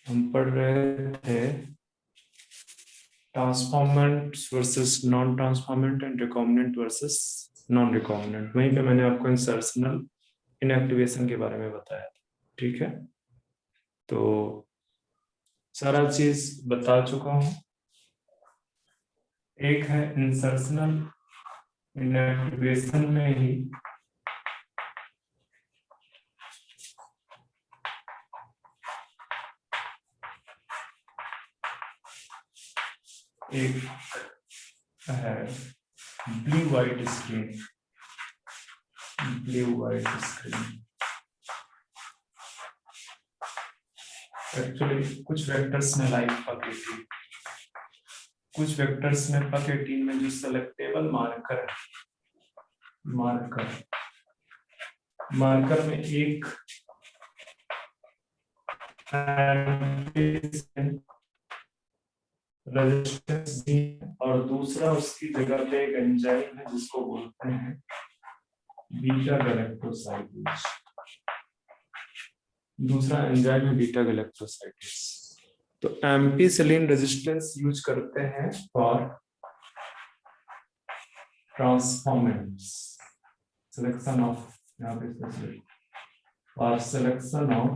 हम पढ़ रहे थे transformant versus non transformant and recombinant versus non recombinant. वहीं पे मैंने आपको इंसर्शनल इनएक्टिवेशन के बारे में बताया था। ठीक है, तो सारा चीज बता चुका हूँ। एक है इंसर्शनल इनएक्टिवेशन में ही एक है blue white screen. Blue white screen actually कुछ वेक्टर्स में लाइक पक18, कुछ वेक्टर्स में पक18 में जो सेलेक्टेबल मार्कर है, मार्कर में एक रेजिस्टेंस दी और दूसरा उसकी जगह पे एक एंजाइम है जिसको बोलते हैं बीटा गैलेक्टोसाइडेज। दूसरा एंजाइम है बीटा गैलेक्टोसाइडेज। तो एम्पिसिलिन रेजिस्टेंस यूज करते हैं फॉर ट्रांसफॉर्मेंट्स, सिलेक्शन ऑफ, यहाँ पे और सिलेक्शन ऑफ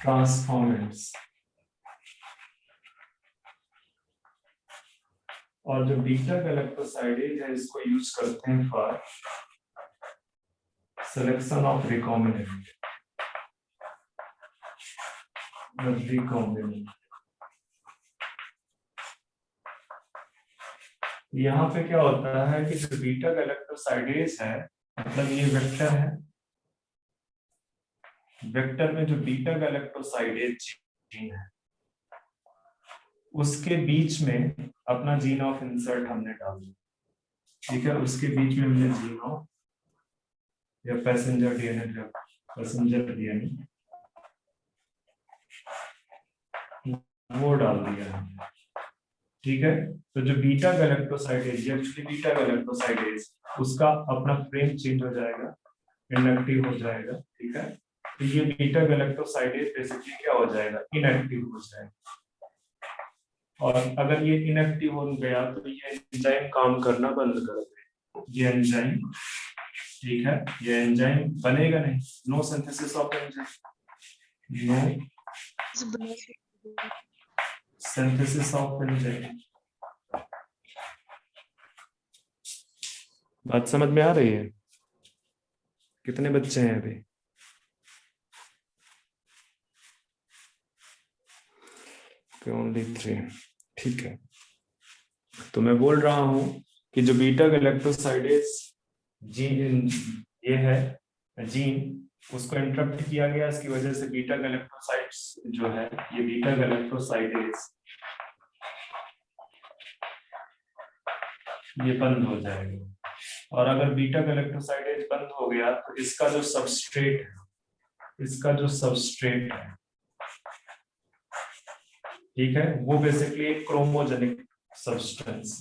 ट्रांसफॉर्मेंट्स। और जो बीटा गैलेक्टोसाइडेज है इसको यूज करते हैं फॉर सिलेक्शन ऑफ रिकॉम्बिनेंट। यहाँ पे क्या होता है कि जो बीटा गैलेक्टोसाइडेज है, मतलब ये वेक्टर है, वेक्टर में जो बीटा गैलेक्टोसाइडेज जीन है उसके बीच में अपना जीन ऑफ इंसर्ट हमने डाल दिया। ठीक है, उसके बीच में हमने जीन ऑफ या पैसेंजर डीएनए वो डाल दिया है। ठीक है, तो जो beta galactosidase, actually beta galactosidase, उसका अपना फ्रेम चेंज हो जाएगा, इनएक्टिव हो जाएगा। ठीक है, तो ये बीटा गैलेक्टोसाइडेज बेसिकली क्या हो जाएगा, इनएक्टिव हो जाएगा। और अगर ये इनएक्टिव हो गया तो ये एंजाइम काम करना बंद कर देगा। ये एंजाइम, ठीक है, ये एंजाइम बनेगा नहीं, no synthesis of enzyme, no synthesis of enzyme. बात समझ में आ रही है? कितने बच्चे हैं अभी? ओनली 3। ठीक है, तो मैं बोल रहा हूं कि जो बीटा गैलेक्टोसाइडेज जीन ये है जीन, उसको इंटरप्ट किया गया, इसकी वजह से बीटा गैलेक्टोसाइड्स जो है, ये बीटा गैलेक्टोसाइडेज ये बंद हो जाएगा। और अगर बीटा गैलेक्टोसाइडेज बंद हो गया तो इसका जो सबस्ट्रेट है, इसका जो सबस्ट्रेट है, ठीक है, वो बेसिकली एक क्रोमोजेनिक सब्सटेंस,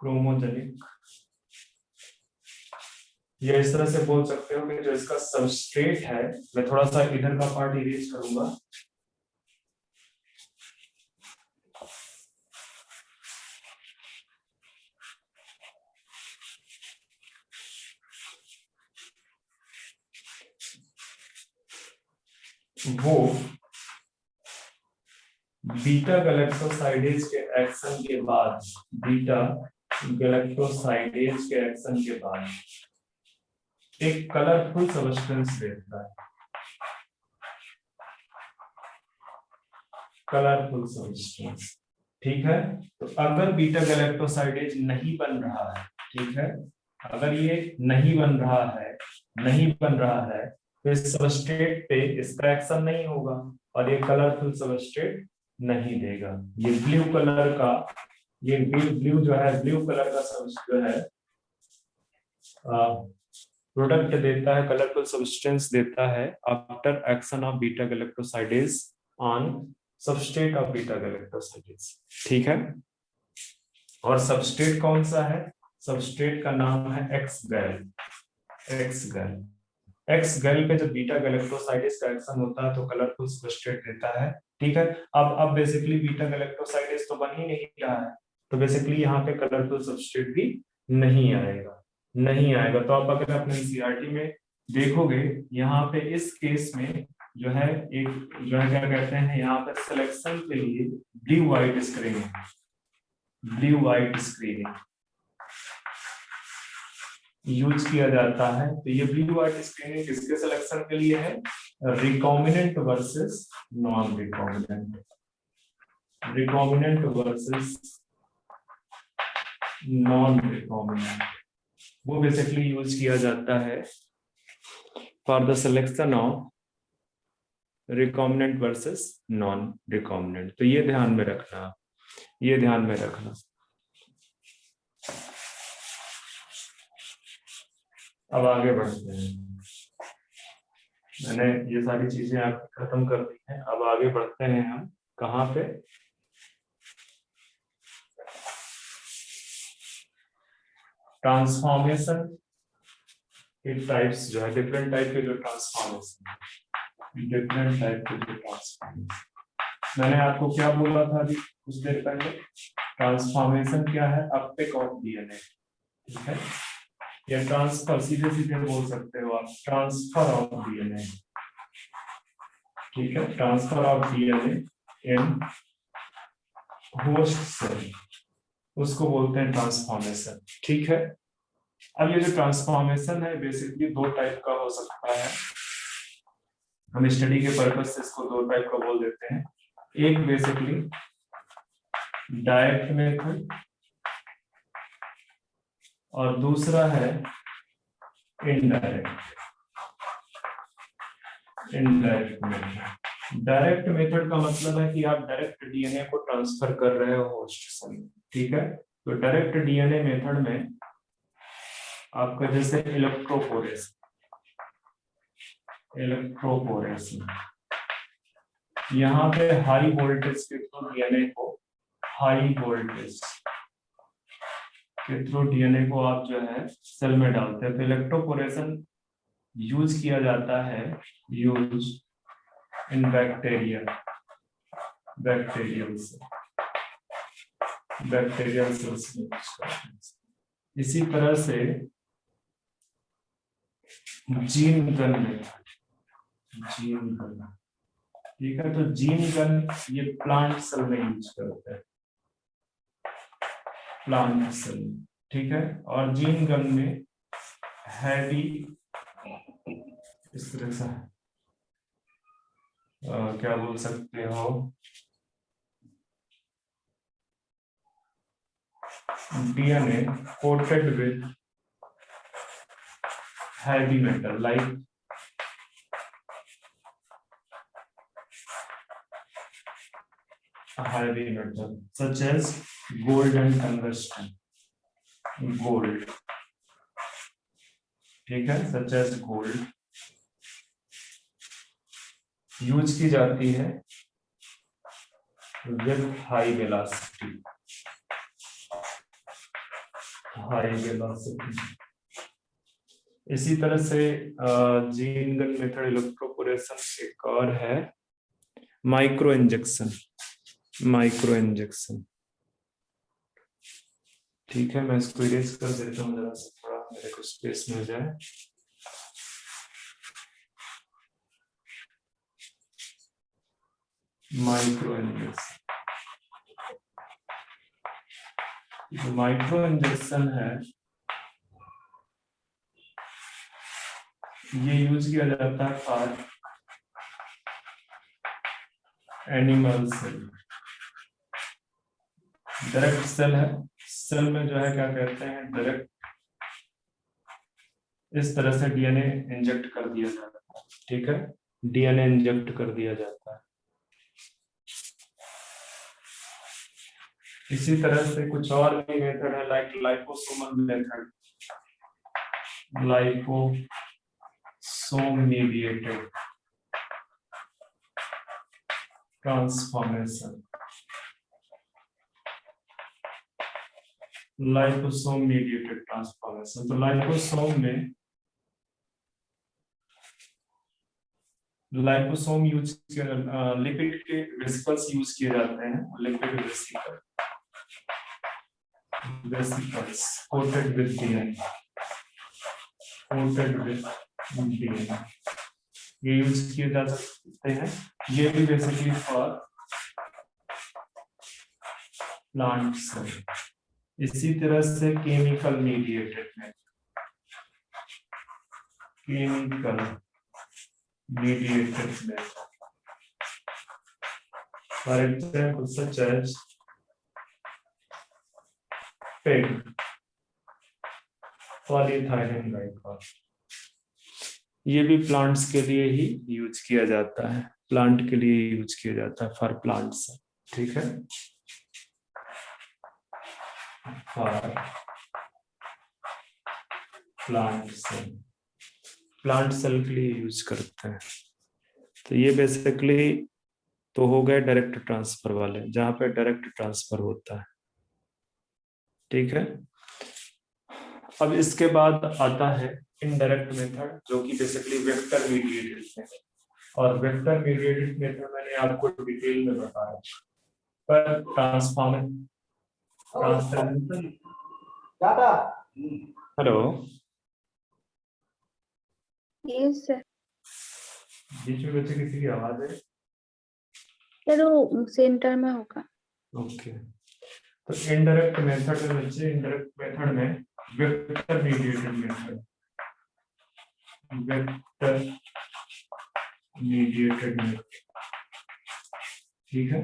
क्रोमोजेनिक, ये इस तरह से बोल सकते हो कि जो इसका सबस्ट्रेट है, मैं थोड़ा सा इधर का पार्ट इरेज करूंगा, वो बीटा गैलेक्टोसाइडेज के एक्शन के बाद, बीटा गैलेक्टोसाइडेज के एक्शन के बाद एक कलरफुल सब्सटेंस देता है, कलरफुल सब्सटेंस। ठीक है, तो अगर बीटा गैलेक्टोसाइडेज नहीं बन रहा है, ठीक है, अगर ये नहीं बन रहा है तो इस सबस्ट्रेट पे इसका एक्शन नहीं होगा और ये कलरफुल सबस्ट्रेट नहीं देगा। ये ब्लू कलर का, ये ब्लू जो है, ब्लू कलर का जो है प्रोडक्ट देता है, कलरफुल सब्सटेंस देता है after action of beta galactosidase on substrate of beta galactosidase. ठीक है, और सबस्ट्रेट कौन सा है? सबस्ट्रेट का नाम है एक्स गैल, एक्स गैल। एक्स गेल पे जब बीटा गैलेक्टोसाइडेज का एक्शन होता है तो कलरफुल सबस्ट्रेट देता है, ठीक है। अब बेसिकली बीटा गैलेक्टोसाइडेज तो बन ही नहीं रहा है, तो बेसिकली यहाँ पे कलरफुल सबस्ट्रेट भी नहीं आएगा, नहीं आएगा। तो आप अगर अपने एनसीईआरटी में देखोगे, यहाँ पे इस केस में जो है एक जो है क्या कहते हैं, यहाँ पे सिलेक्शन के लिए blue white screening, blue white screening use किया जाता है। तो ये ब्लू व्हाइट स्क्रीनिंग किसके सिलेक्शन के लिए है? Recombinant versus non recombinant, recombinant versus non recombinant, वो बेसिकली यूज किया जाता है for the selection of recombinant versus non recombinant. तो ये ध्यान में रखना, ये ध्यान में रखना। अब आगे बढ़ते हैं, मैंने ये सारी चीजें आप खत्म कर दी हैं। अब आगे बढ़ते हैं हम कहाँ पे? ट्रांसफॉर्मेशन के टाइप्स जो है, डिफरेंट टाइप के जो ट्रांसफॉर्मेशन, डिफरेंट टाइप के जो ट्रांसफॉर्मेशन। मैंने आपको क्या बोला था अभी कुछ देर पहले? ट्रांसफॉर्मेशन क्या है? अपटेक ऑफ डीएनए, ठीक है। या ट्रांसफर, सीधे सीधे बोल सकते हो आप, ट्रांसफर ऑफ डीएनए, ठीक है। Transfer of DNA in host cell, उसको बोलते हैं ट्रांसफॉर्मेशन, ठीक है। अब ये जो ट्रांसफॉर्मेशन है बेसिकली दो टाइप का हो सकता है, हम स्टडी के पर्पस से इसको दो टाइप का बोल देते हैं। एक बेसिकली डायरेक्ट मेथड और दूसरा है indirect, indirect method. Direct method का मतलब है कि आप डायरेक्ट डीएनए को ट्रांसफर कर रहे हो होस्ट से, ठीक है। तो डायरेक्ट डीएनए मेथड में आपका जैसे इलेक्ट्रोपोरेशन, इलेक्ट्रोपोरेशन, यहाँ पे हाई वोल्टेज के थ्रू डीएनए को, हाई वोल्टेज के थ्रू डीएनए को आप जो है सेल में डालते हैं। तो इलेक्ट्रोपोरेशन यूज किया जाता है, यूज इन बैक्टीरिया, बैक्टीरियल से, बैक्टीरियल सेल्स में यूज करते हैं। इसी तरह से gene gun method, gene gun, ठीक है। तो जीन गन ये प्लांट सेल में यूज करते हैं, प्लांट सेल, ठीक है। और जीन गन में हैवी इस तरह से क्या बोल सकते हो, DNA coated with heavy metal like heavy metal such as gold and tungsten, gold, ठीक है, such as gold यूज की जाती है with high velocity, high velocity। इसी तरह से जीन गन मेथड इलेक्ट्रोपोरेशन एक और है माइक्रो इंजेक्शन, माइक्रो इंजेक्शन, ठीक है। मैं इसको इरेज कर देता हूँ जरा सा, थोड़ा मेरे को स्पेस मिल जाए। माइक्रो इंजेक्शन, जो माइक्रो इंजेक्शन है ये यूज किया जाता है for animal cell, direct cell है, सेल में जो है क्या कहते हैं डायरेक्ट इस तरह से डीएनए इंजेक्ट कर दिया जाता है, ठीक है, डीएनए इंजेक्ट कर दिया जाता है। इसी तरह से कुछ और भी मेथड है like liposomal method, liposome mediated transformation, liposome mediated transformation. तो लाइपोसोम में लाइपोसोम यूज लिपिड के वेसिकल्स यूज किए जाते हैं, lipid vesicles coated with DNA, coated with DNA, ये यूज किए जा सकते हैं। ये भी बेसिकली फॉर प्लांट सेल। इसी तरह से chemical mediated method, chemical mediated method, for example such as PEG, polyethylene glycol, ये भी प्लांट्स के लिए ही यूज किया जाता है, प्लांट के लिए यूज किया जाता है फॉर प्लांट्स, ठीक है, for plant cell, plant cell के लिए यूज करते हैं। तो ये बेसिकली तो हो गए डायरेक्ट ट्रांसफर वाले, जहां पे डायरेक्ट ट्रांसफर होता है, ठीक है। अब इसके बाद आता है इनडायरेक्ट मेथड, जो कि बेसिकली वेक्टर मीडिएटेड मेथड, और वेक्टर मीडिएटेड मेथड मैंने आपको डिटेल में बताया, पर ट्रांसफॉर्मेशन, हेलो, यस सर। बीच में बच्चे किसी की आवाज है? चलो सेंटर में होगा। ओके, तो इनडायरेक्ट मेथड में बच्चे, इनडायरेक्ट मेथड में vector mediated method, vector mediated method, ठीक है।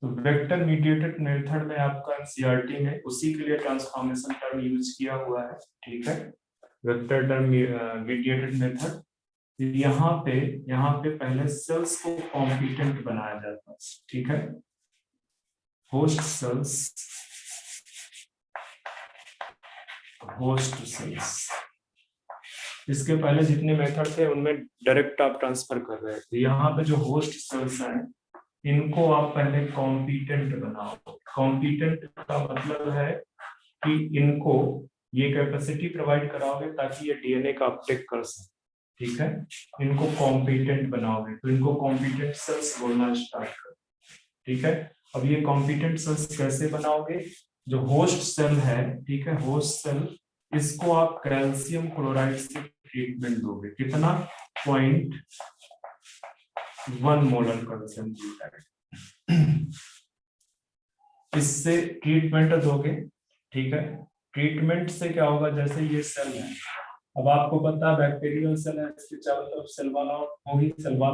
तो वेक्टर मीडिएटेड मेथड में आपका एनसीईआरटी में उसी के लिए ट्रांसफॉर्मेशन टर्म यूज किया हुआ है, ठीक है, वेक्टर टर्म मीडिएटेड मेथड। यहाँ पे पहले सेल्स को कॉम्पिटेंट बनाया जाता है, ठीक है, होस्ट सेल्स। इसके पहले जितने मेथड थे उनमें डायरेक्ट आप ट्रांसफर कर रहे थे, यहाँ पे जो होस्ट सेल्स हैं इनको आप पहले कॉम्पिटेंट बनाओ। कॉम्पिटेंट का मतलब है कि इनको ये कैपेसिटी प्रोवाइड कराओगे ताकि ये डीएनए का अपटेक कर सके, ठीक है, इनको कॉम्पिटेंट बनाओगे, तो इनको कॉम्पिटेंट सेल्स बोलना स्टार्ट करो, ठीक है। अब ये कॉम्पिटेंट सेल्स कैसे बनाओगे? जो होस्ट सेल है, ठीक है, होस्ट सेल, इसको आप कैल्शियम क्लोराइड से ट्रीटमेंट दोगे, कितना? 0.1 मोलर कैल्शियम क्लोराइड, इससे ट्रीटमेंट दोगे, ठीक है। ट्रीटमेंट से क्या होगा? जैसे ये सेल है, अब आपको पता है बैक्टीरियल सेल है, इसके चारों तरफ सेल वॉल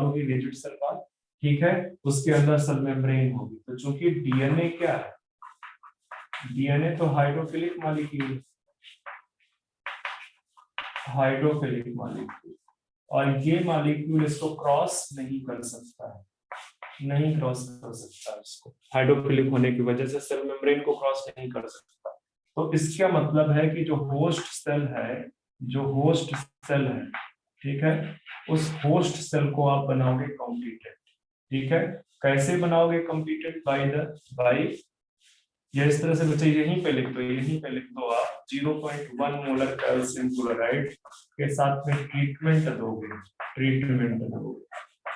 होगी, रिजिड सेल वॉल, ठीक है, उसके अंदर सेल मेम्ब्रेन होगी। तो चूंकि डीएनए क्या है, डीएनए तो हाइड्रोफिलिक मॉलिक्यूल, हाइड्रोफिलिक मॉलिक्यूल, और ये मॉलिक्यूल इसको क्रॉस नहीं कर सकता है, नहीं क्रॉस कर सकता इसको, हाइड्रोफिलिक होने की वजह से सेल मेम्ब्रेन को क्रॉस नहीं कर सकता। तो इसका मतलब है कि जो होस्ट सेल है, जो होस्ट सेल है, ठीक है, उस होस्ट सेल को आप बनाओगे कॉम्पिटेंट, ठीक है। कैसे बनाओगे कॉम्पिटेंट? बाय ये इस तरह से बच्चे यहीं पे लिख दो आप 0.1 मोलर कैल्शियम क्लोराइड के साथ में ट्रीटमेंट दोगे,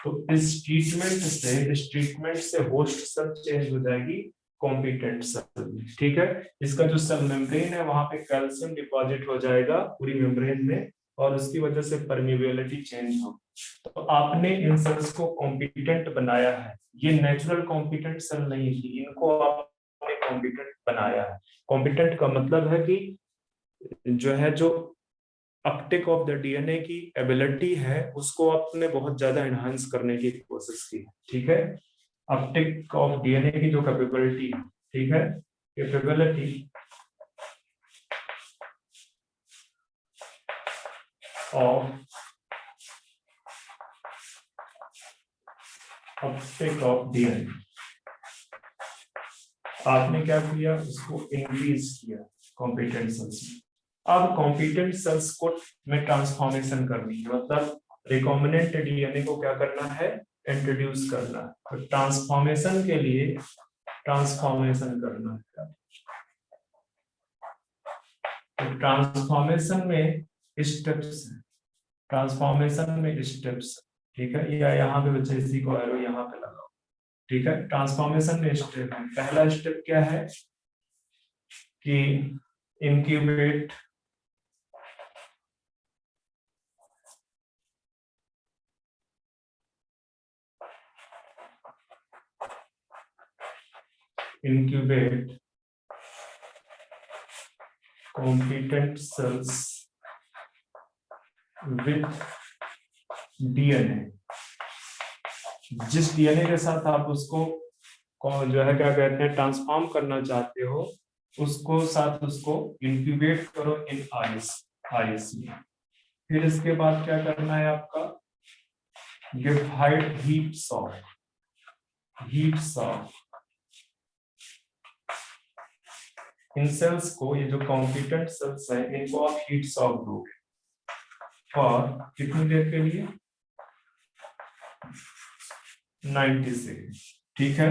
तो इस ट्रीटमेंट से होस्ट सेल चेंज हो जाएगी कॉम्पिटेंट सेल, ठीक है। इसका जो सेल मेम्ब्रेन है वहां पे कैल्शियम डिपॉजिट हो जाएगा पूरी मेम्ब्रेन में, और उसकी वजह से परमिबिलिटी चेंज हो। तो आपने इन सेल्स को कॉम्पिटेंट बनाया है, ये नेचुरल कॉम्पिटेंट सेल नहीं थी, इनको आपने कॉम्पिटेंट बनाया है। कॉम्पिटेंट का मतलब है कि जो है, जो अपटेक ऑफ द डीएनए की एबिलिटी है उसको आपने बहुत ज्यादा एनहांस करने की कोशिश की, ठीक है। अपटेक ऑफ डीएनए की जो कैपेबिलिटी है, ठीक है, capability of Uptake of DNA, आपने क्या किया? उसको इंक्रीज किया कॉम्पिटेंट सेल्स में। अब कॉम्पिटेंट सेल्स को में ट्रांसफॉर्मेशन करनी है, मतलब रिकॉम्बिनेंट डीएनए को क्या करना है? इंट्रोड्यूस करना है। तो ट्रांसफॉर्मेशन के लिए ट्रांसफॉर्मेशन करना है, तो ट्रांसफॉर्मेशन में स्टेप्स हैं, ट्रांसफॉर्मेशन में स्टेप्स, ठीक है, या यहाँ पे बच्चे इसी को एरो यहाँ पे लगाओ। ठीक है, ट्रांसफॉर्मेशन में स्टेप है। पहला स्टेप क्या है कि incubate competent cells with DNA। जिस डीएनए के साथ आप उसको जो है क्या कहते हैं ट्रांसफॉर्म करना चाहते हो, उसको साथ उसको इंक्यूबेट करो इन आइस में। फिर इसके बाद क्या करना है आपका, give heats of in cells को, ये जो कॉम्पिटेंट सेल्स है इनको आप हीट्स ऑफ दोगे और कितनी देर के लिए, 90 सेकेंड। ठीक है,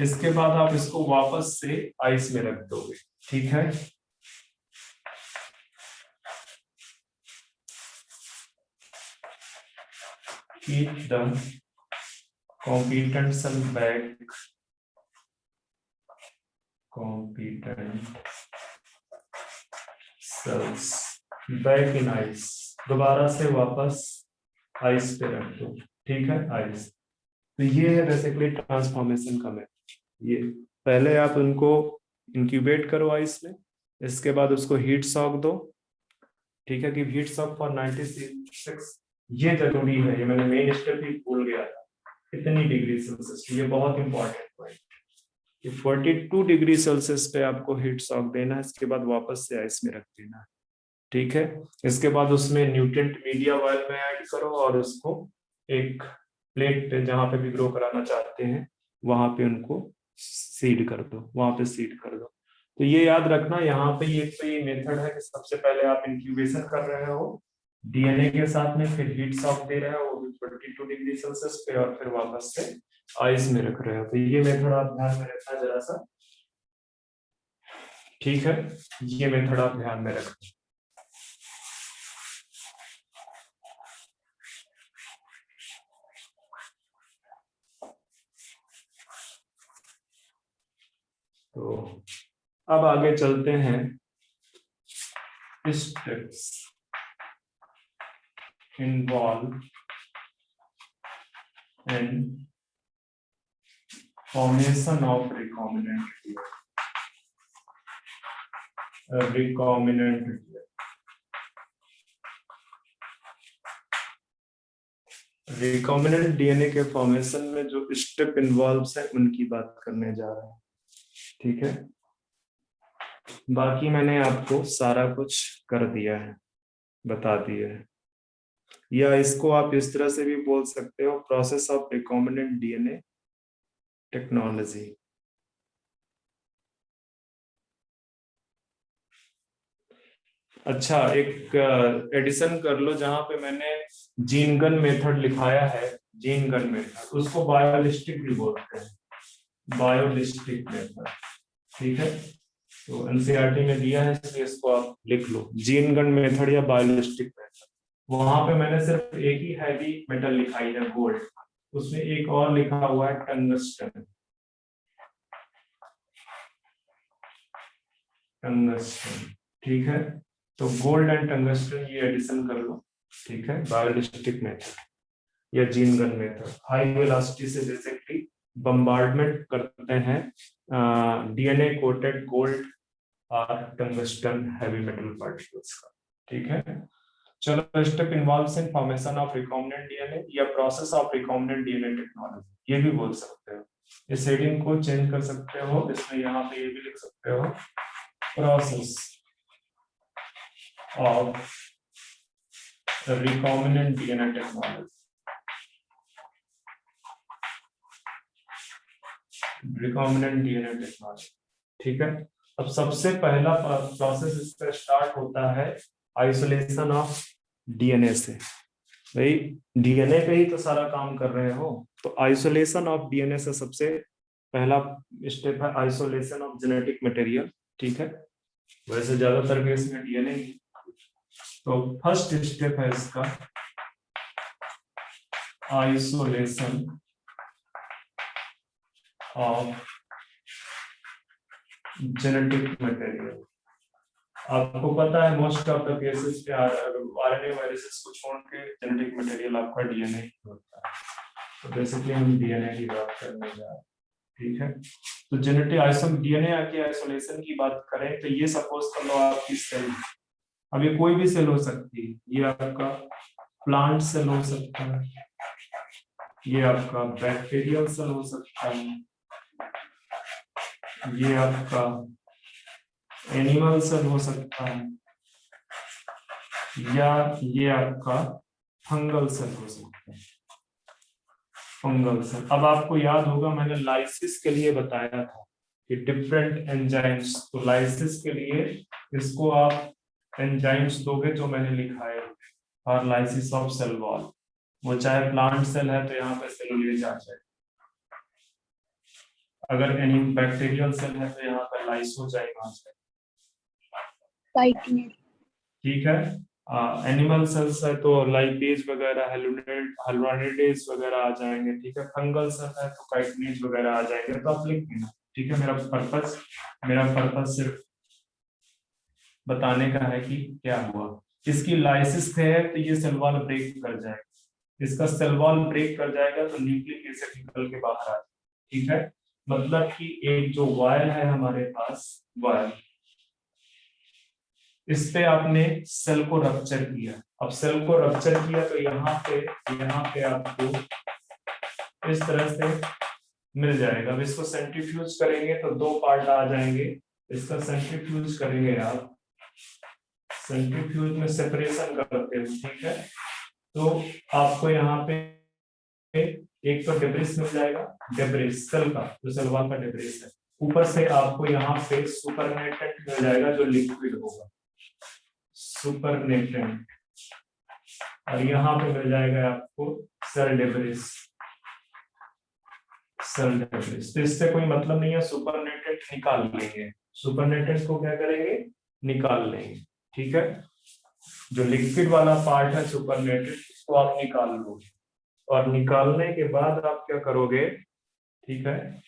इसके बाद आप इसको वापस से आइस में रख दोगे। ठीक है, keep the competent cell back, competent cells back in ice, दोबारा से वापस आइस पे रख दो। ठीक है, आइस। तो ये है बेसिकली ट्रांसफॉर्मेशन का मेथड। ये पहले आप उनको इंक्यूबेट करो आइस में, इसके बाद उसको हीट सॉक दो। ठीक है, कि हीट सॉक फॉर 96, ये जरूरी है, ये मैंने मेन स्टेप ही भूल गया था। कितनी डिग्री सेल्सियस, ये बहुत इंपॉर्टेंट पॉइंट कि 42 डिग्री सेल्सियस पे आपको हीट सॉक देना है, इसके बाद वापस से आइस में रख देना है। ठीक है, इसके बाद उसमें न्यूट्रिएंट मीडिया वायल में ऐड करो और उसको एक प्लेट पे जहां पे भी ग्रो कराना चाहते हैं वहां पे उनको सीड कर दो, वहां पे सीड कर दो। तो ये याद रखना, यहाँ पे ये मेथड है कि सबसे पहले आप इंक्यूबेशन कर रहे हो डीएनए के साथ में, फिर हीट सॉक दे रहे हो वो भी 42 डिग्री सेल्सियस पे, और फिर वापस से आइस में रख रहे हो। तो ये मेथड आप ध्यान में रखना जरा सा। ठीक है, ये मेथड आप ध्यान में रखना। तो अब आगे चलते हैं steps involve in formation of recombinant recombinant DNA के फॉर्मेशन में जो स्टेप इन्वॉल्व है उनकी बात करने जा रहे हैं। ठीक है, बाकी मैंने आपको सारा कुछ कर दिया है, बता दिया है, या इसको आप इस तरह से भी बोल सकते हो, process of recombinant DNA technology. अच्छा, एक एडिशन कर लो, जहां पे मैंने जीन गन मेथड लिखाया है, जीन गन मेथड, उसको बायोलिस्टिक भी बोलते हैं, बायोलिस्टिक मेथड। ठीक है, तो एनसीईआरटी में दिया है, इसलिए इसको आप लिख लो, जीन गन मेथड या बायोलिस्टिक मेथड। वहां पे मैंने सिर्फ एक ही हैवी मेटल लिखाई है, गोल्ड, उसमें एक और लिखा हुआ है टंगस्टन। ठीक है, तो गोल्ड एंड टंगस्टन ये एडिशन कर लो। ठीक है, बायोलिस्टिक मेथड या gene gun method, high velocity से बेसिकली बम्बार्डमेंट करते हैं डीएनए कोटेड गोल्ड और टंगस्टन हैवी मेटल पार्टिकल्स का। ठीक है, चलो, step involves in formation of recombinant DNA या process of recombinant DNA technology, ये भी बोल सकते हो। इस हेडिंग को चेंज कर सकते हो, इसमें यहाँ पे ये भी लिख सकते हो, process of recombinant DNA technology, recombinant DNA technology. ठीक है, अब सबसे पहला प्रोसेस इसका स्टार्ट होता है आइसोलेशन ऑफ डीएनए से। भाई डीएनए पे ही तो सारा काम कर रहे हो, तो आइसोलेशन ऑफ डीएनए से सबसे पहला स्टेप है आइसोलेशन ऑफ जेनेटिक मटेरियल। ठीक है, वैसे ज्यादातर केस में डीएनए तो फर्स्ट स्टेप है इसका आइसोलेशन ऑफ जेनेटिक मटेरियल। आपको पता है मोस्ट ऑफ द केसेस पे आरएनए वायरसेस को छोड़ के जेनेटिक मटेरियल आपका डीएनए ही होता है। तो बेसिकली हम डीएनए की बात करने जा रहे हैं, ठीक है। तो जेनेटिक डीएनए की आइसोलेशन की बात करें तो ये सपोज कर लो आपकी सेल, अब ये कोई भी सेल हो सकती है, ये आपका प्लांट सेल हो सकता है, ये आपका बैक्टीरियल सेल हो सकता है, ये आपका एनिमल सेल हो सकता है, या ये आपका फंगल सेल हो सकता है, फंगल सेल। अब आपको याद होगा मैंने लाइसिस के लिए बताया था कि डिफरेंट एंजाइम्स, तो लाइसिस के लिए इसको आप एंजाइम्स दोगे जो मैंने लिखा है, और लाइसिस ऑफ सेल वॉल, वो चाहे प्लांट सेल है तो यहाँ पे सेलुलोज आ जाए, अगर एनी बैक्टीरियल सेल है तो यहाँ पे लाइसोजाइम आ जाए, ठीक है। एनिमल सेल्स है तो लाइपेज वगैरह, हेलुरोनिडेज वगैरह आ जाएंगे, ठीक है। फंगल सेल है तो काइटिनेज वगैरह आ जाएंगे, तो आप लिख लेना, ठीक है। मेरा पर्पस सिर्फ बताने का है कि क्या हुआ। इसकी लाइसिस है तो ये सेल वॉल ब्रेक कर जाएगा, इसका सेल वॉल ब्रेक कर जाएगा तो न्यूक्लिक एसिड निकल के बाहर आ जाएगा, ठीक है। मतलब कि एक जो वायल है हमारे पास, वायल, इस पे आपने सेल को रप्चर किया। अब सेल को रप्चर किया तो यहाँ पे आपको इस तरह से मिल जाएगा। अब इसको सेंट्रीफ्यूज करेंगे तो दो पार्ट आ जाएंगे, इसका सेंट्रीफ्यूज करेंगे आप, सेंट्रीफ्यूज में सेपरेशन करते हो, ठीक है। तो आपको यहाँ पे एक तो डेब्रिस मिल जाएगा, डेब्रिस सेल का, जो सेल वॉल का डेब्रिस है। ऊपर से आपको यहाँ पे सुपरनेटेंट मिल जाएगा जो लिक्विड होगा, सुपरनेटेंट, और यहाँ पे मिल जाएगा आपको सेल डेब्रिस, सेल डेब्रिस। तो इससे कोई मतलब नहीं है, सुपरनेटेंट निकाल लेंगे, सुपरनेटेंट को क्या करेंगे, निकाल लेंगे, ठीक है। जो लिक्विड वाला पार्ट है सुपरनेटेंट, उसको आप निकाल लोगे, और निकालने के बाद आप क्या करोगे, ठीक है,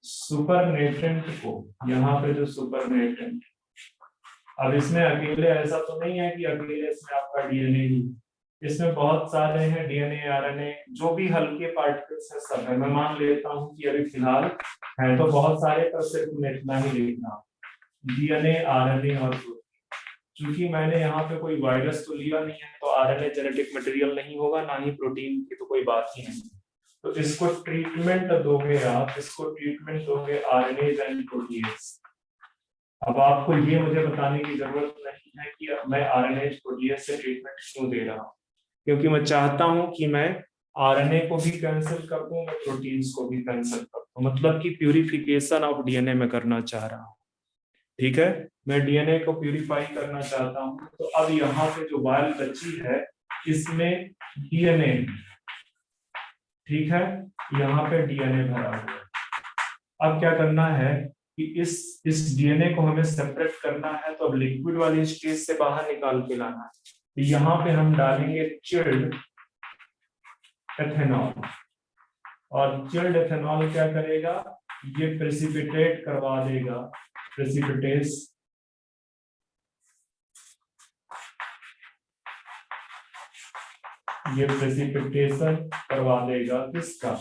सुपरनेटेंट को, यहाँ पे जो सुपरनेटेंट, अब इसमें अकेले ऐसा तो नहीं है कि अकेले इसमें आपका डीएनए ही, इसमें बहुत सारे हैं, डीएनए, आरएनए, जो भी हल्के पार्टिकल्स है सब है। मैं मान लेता हूँ कि अभी फिलहाल है तो बहुत सारे, पर सिर्फ इतना ही लिखना, डीएनए, आरएनए और प्रोटीन। क्योंकि मैंने यहाँ पे कोई वायरस तो लिया नहीं है, तो आरएनए जेनेटिक मटेरियल नहीं होगा, ना ही प्रोटीन की तो कोई बात ही नहीं। तो इसको ट्रीटमेंट दोगे आप, इसको ट्रीटमेंट दोगे आरएनए एंड प्रोटीन्स। अब आपको ये मुझे बताने की जरूरत नहीं है कि मैं आरएनए प्रोटीन्स से ट्रीटमेंट क्यों दे रहा हूँ, क्योंकि मैं चाहता हूं कि मैं आरएनए को भी कैंसिल कर दूं, मैं प्रोटीन्स को भी कैंसिल कर दूं, मतलब कि प्यूरिफिकेशन ऑफ डीएनए में करना चाह रहा हूं, ठीक है। मैं डीएनए को प्यूरिफाई करना चाहता हूं। तो अब यहाँ पे जो वायल बची है इसमें डीएनए, ठीक है, यहाँ पे डीएनए भरा हुआ है। अब क्या करना है कि इस डीएनए को हमें सेपरेट करना है, तो अब लिक्विड वाली स्टेज से बाहर निकाल के लाना है। तो यहाँ पे हम डालेंगे चिल्ड एथेनॉल, और चिल्ड एथेनॉल क्या करेगा, ये प्रेसिपिटेट करवा देगा, प्रेसिपिटेस, ये प्रेसिपिटेशन करवा देगा किसका,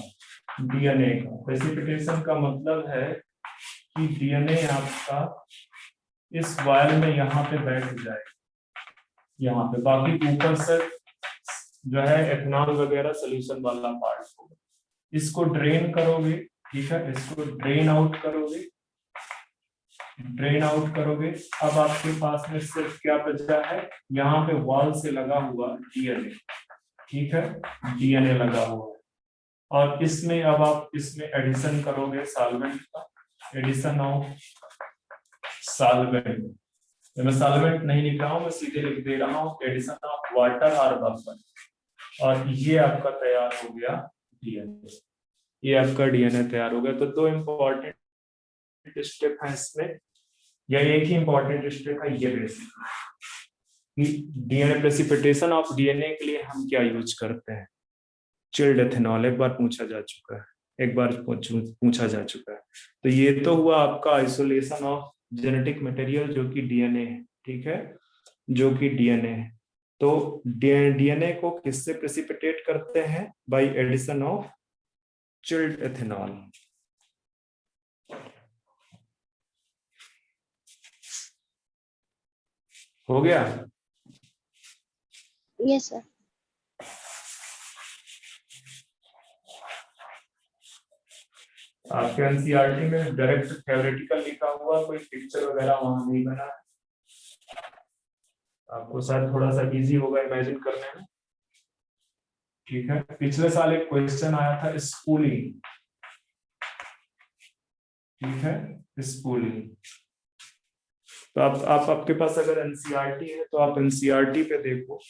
डीएनए का। प्रेसिपिटेशन का मतलब है कि डीएनए आपका इस वायल में यहाँ पे बैठ जाएगा, यहाँ पे, बाकी ऊपर से जो है एथेनॉल वगैरह सोल्यूशन वाला पार्ट होगा। इसको ड्रेन करोगे, ठीक है, इसको ड्रेन आउट करोगे, ड्रेन आउट करोगे। अब आपके पास में सिर्फ क्या बचा है, यहाँ पे वॉल से लगा हुआ डीएनए, ठीक है, डीएनए लगा हुआ है। और इसमें अब आप इसमें एडिशन करोगे सॉल्वेंट का, एडिशन ऑफ सॉल्वेंट। तो मैं सॉल्वेंट नहीं लिख रहा हूँ, मैं सीधे लिख दे रहा हूँ एडिशन ऑफ वाटर और बफर, और ये आपका तैयार हो गया डीएनए, ये आपका डीएनए तैयार हो गया। तो दो इंपॉर्टेंट स्टेप है इसमें, या एक ही इंपॉर्टेंट स्टेप है ये basic, DNA precipitation of DNA के लिए हम क्या यूज करते हैं, चिल्ड एथेनॉल, एक बार पूछा जा चुका है, एक बार पूछा जा चुका है। तो ये तो हुआ आपका आइसोलेशन ऑफ जेनेटिक मटेरियल जो कि डीएनए है, ठीक है, जो कि डीएनए है। तो डीएनए को किससे प्रेसिपिटेट करते हैं? By addition of chilled ethanol. हो गया? Yes sir. आपके एनसीईआरटी में डायरेक्ट थ्योरेटिकल लिखा हुआ, कोई पिक्चर वगैरह वहां नहीं बना है। आपको शायद थोड़ा सा इजी होगा इमेजिन करने में, ठीक है। पिछले साल एक क्वेश्चन आया था स्पूलिंग, ठीक है, स्पूलिंग। तो आप आपके पास अगर एनसीईआरटी है तो आप एनसीईआरटी पे देखो,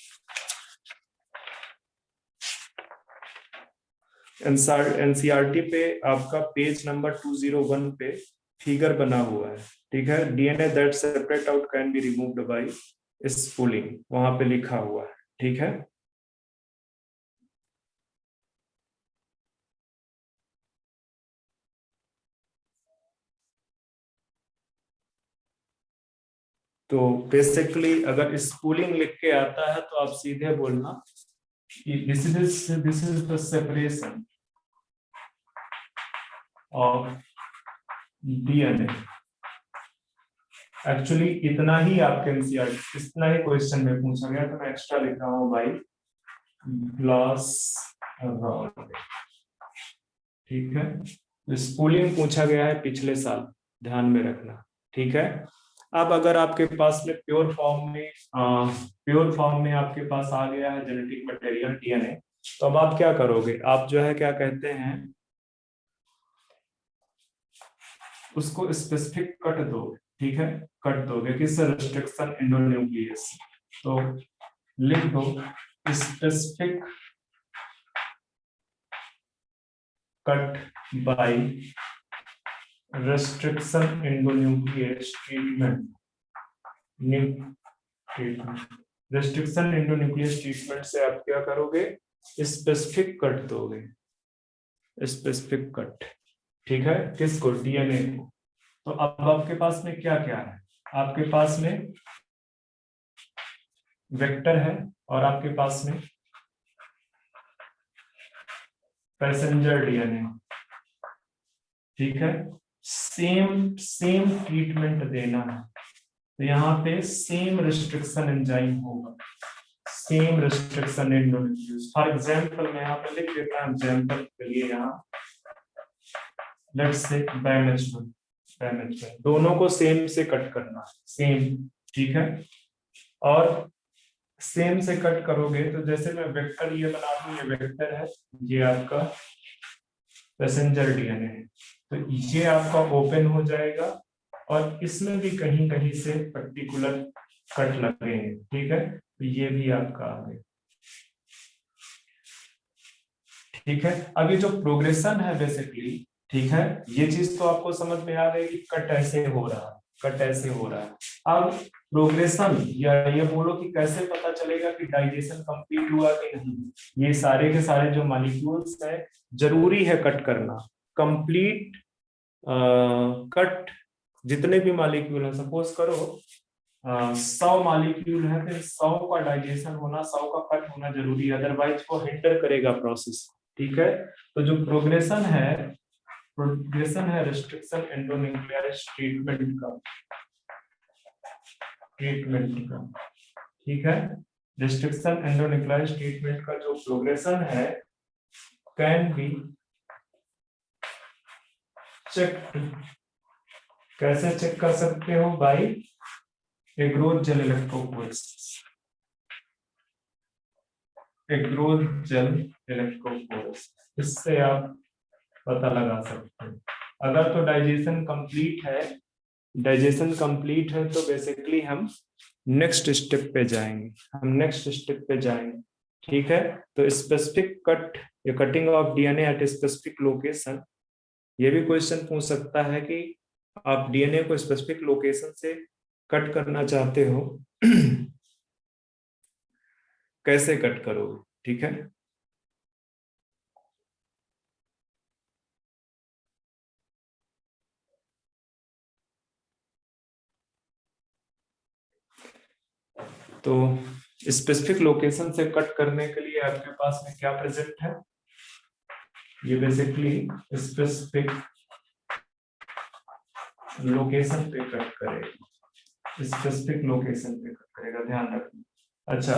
एनसीईआरटी पे आपका पेज नंबर 201 पे फिगर बना हुआ है, ठीक है। DNA that separate out can be removed by spooling, वहां पे लिखा हुआ है, ठीक है। तो बेसिकली अगर स्पूलिंग लिख के आता है तो आप सीधे बोलना कि this is the separation of DNA. Actually इतना ही आपके एनसीईआरटी, इतना ही क्वेश्चन में पूछा गया, तो मैं एक्स्ट्रा लिख रहा हूँ भाई, ग्लास रॉड, ठीक है। स्पूलिंग पूछा गया है पिछले साल, ध्यान में रखना, ठीक है। अब अगर आपके पास में प्योर फॉर्म में आपके पास आ गया है जेनेटिक मटेरियल डीएनए, तो अब आप क्या करोगे? आप जो है क्या कहते हैं, उसको स्पेसिफिक कट दोगे, ठीक है, कट दोगे किस रेस्ट्रिक्शन एंडोन्यूक्लियस। तो लिख दो specific cut by restriction endonuclease treatment, restriction endonuclease treatment से आप क्या करोगे? स्पेसिफिक कट दोगे, स्पेसिफिक कट, ठीक है, किसको? डीएनए को। तो अब आपके पास में क्या क्या है? आपके पास में वेक्टर है और आपके पास में पैसेंजर डीएनए, ठीक है। सेम ट्रीटमेंट देना है, तो यहाँ पे सेम रिस्ट्रिक्शन एंजाइम होगा, same restriction endonuclease. For example मैं यहाँ पे लिख देता हूँ एग्जांपल के लिए, यहाँ लेट्स से डायमेंशनल, दोनों को सेम से कट करना, सेम, ठीक है। और सेम से कट करोगे तो जैसे मैं वेक्टर ये बना दूं, ये वेक्टर है, ये आपका पैसेंजर डीएनए है, तो ये आपका ओपन हो जाएगा और इसमें भी कहीं कहीं से पर्टिकुलर कट लगेंगे, ठीक है। तो ये भी आपका आ गया, ठीक है। अब ये जो प्रोग्रेशन है बेसिकली, ठीक है, ये चीज तो आपको समझ में आ गई कि कट ऐसे हो रहा है, कट ऐसे हो रहा है। अब प्रोग्रेशन या ये बोलो कि कैसे पता चलेगा कि डाइजेशन कंप्लीट हुआ कि नहीं। ये सारे के सारे जो मॉलिक्यूल्स है, जरूरी है कट करना, कंप्लीट कट। जितने भी मॉलिक्यूल है, सपोज करो 100 मॉलिक्यूल है, तो 100 का डाइजेशन होना, 100 का कट होना जरूरी है, अदरवाइज वो हिंडर करेगा प्रोसेस, ठीक है। तो जो प्रोग्रेशन है रिस्ट्रिक्शन एंडोन्यूक्लियस ट्रीटमेंट का, ठीक है। रिस्ट्रिक्शन एंडोन्यूक्लियस ट्रीटमेंट का जो प्रोग्रेशन है कैन बी चेक। कैसे चेक कर सकते हो? By agarose gel electrophoresis, agarose gel electrophoresis, इससे आप पता लगा सकते हैं। अगर तो डाइजेशन कंप्लीट है, डाइजेशन कंप्लीट है तो बेसिकली हम नेक्स्ट स्टेप पे जाएंगे, ठीक है। तो स्पेसिफिक कट या cutting of DNA at specific location, ये भी क्वेश्चन पूछ सकता है कि आप डीएनए को स्पेसिफिक लोकेशन से कट करना चाहते हो कैसे कट करोगे, ठीक है। तो स्पेसिफिक लोकेशन से कट करने के लिए आपके पास में क्या प्रेजेंट है, ये बेसिकली स्पेसिफिक लोकेशन पे कट करेगा, स्पेसिफिक लोकेशन पे कट करेगा, ध्यान रखना। अच्छा,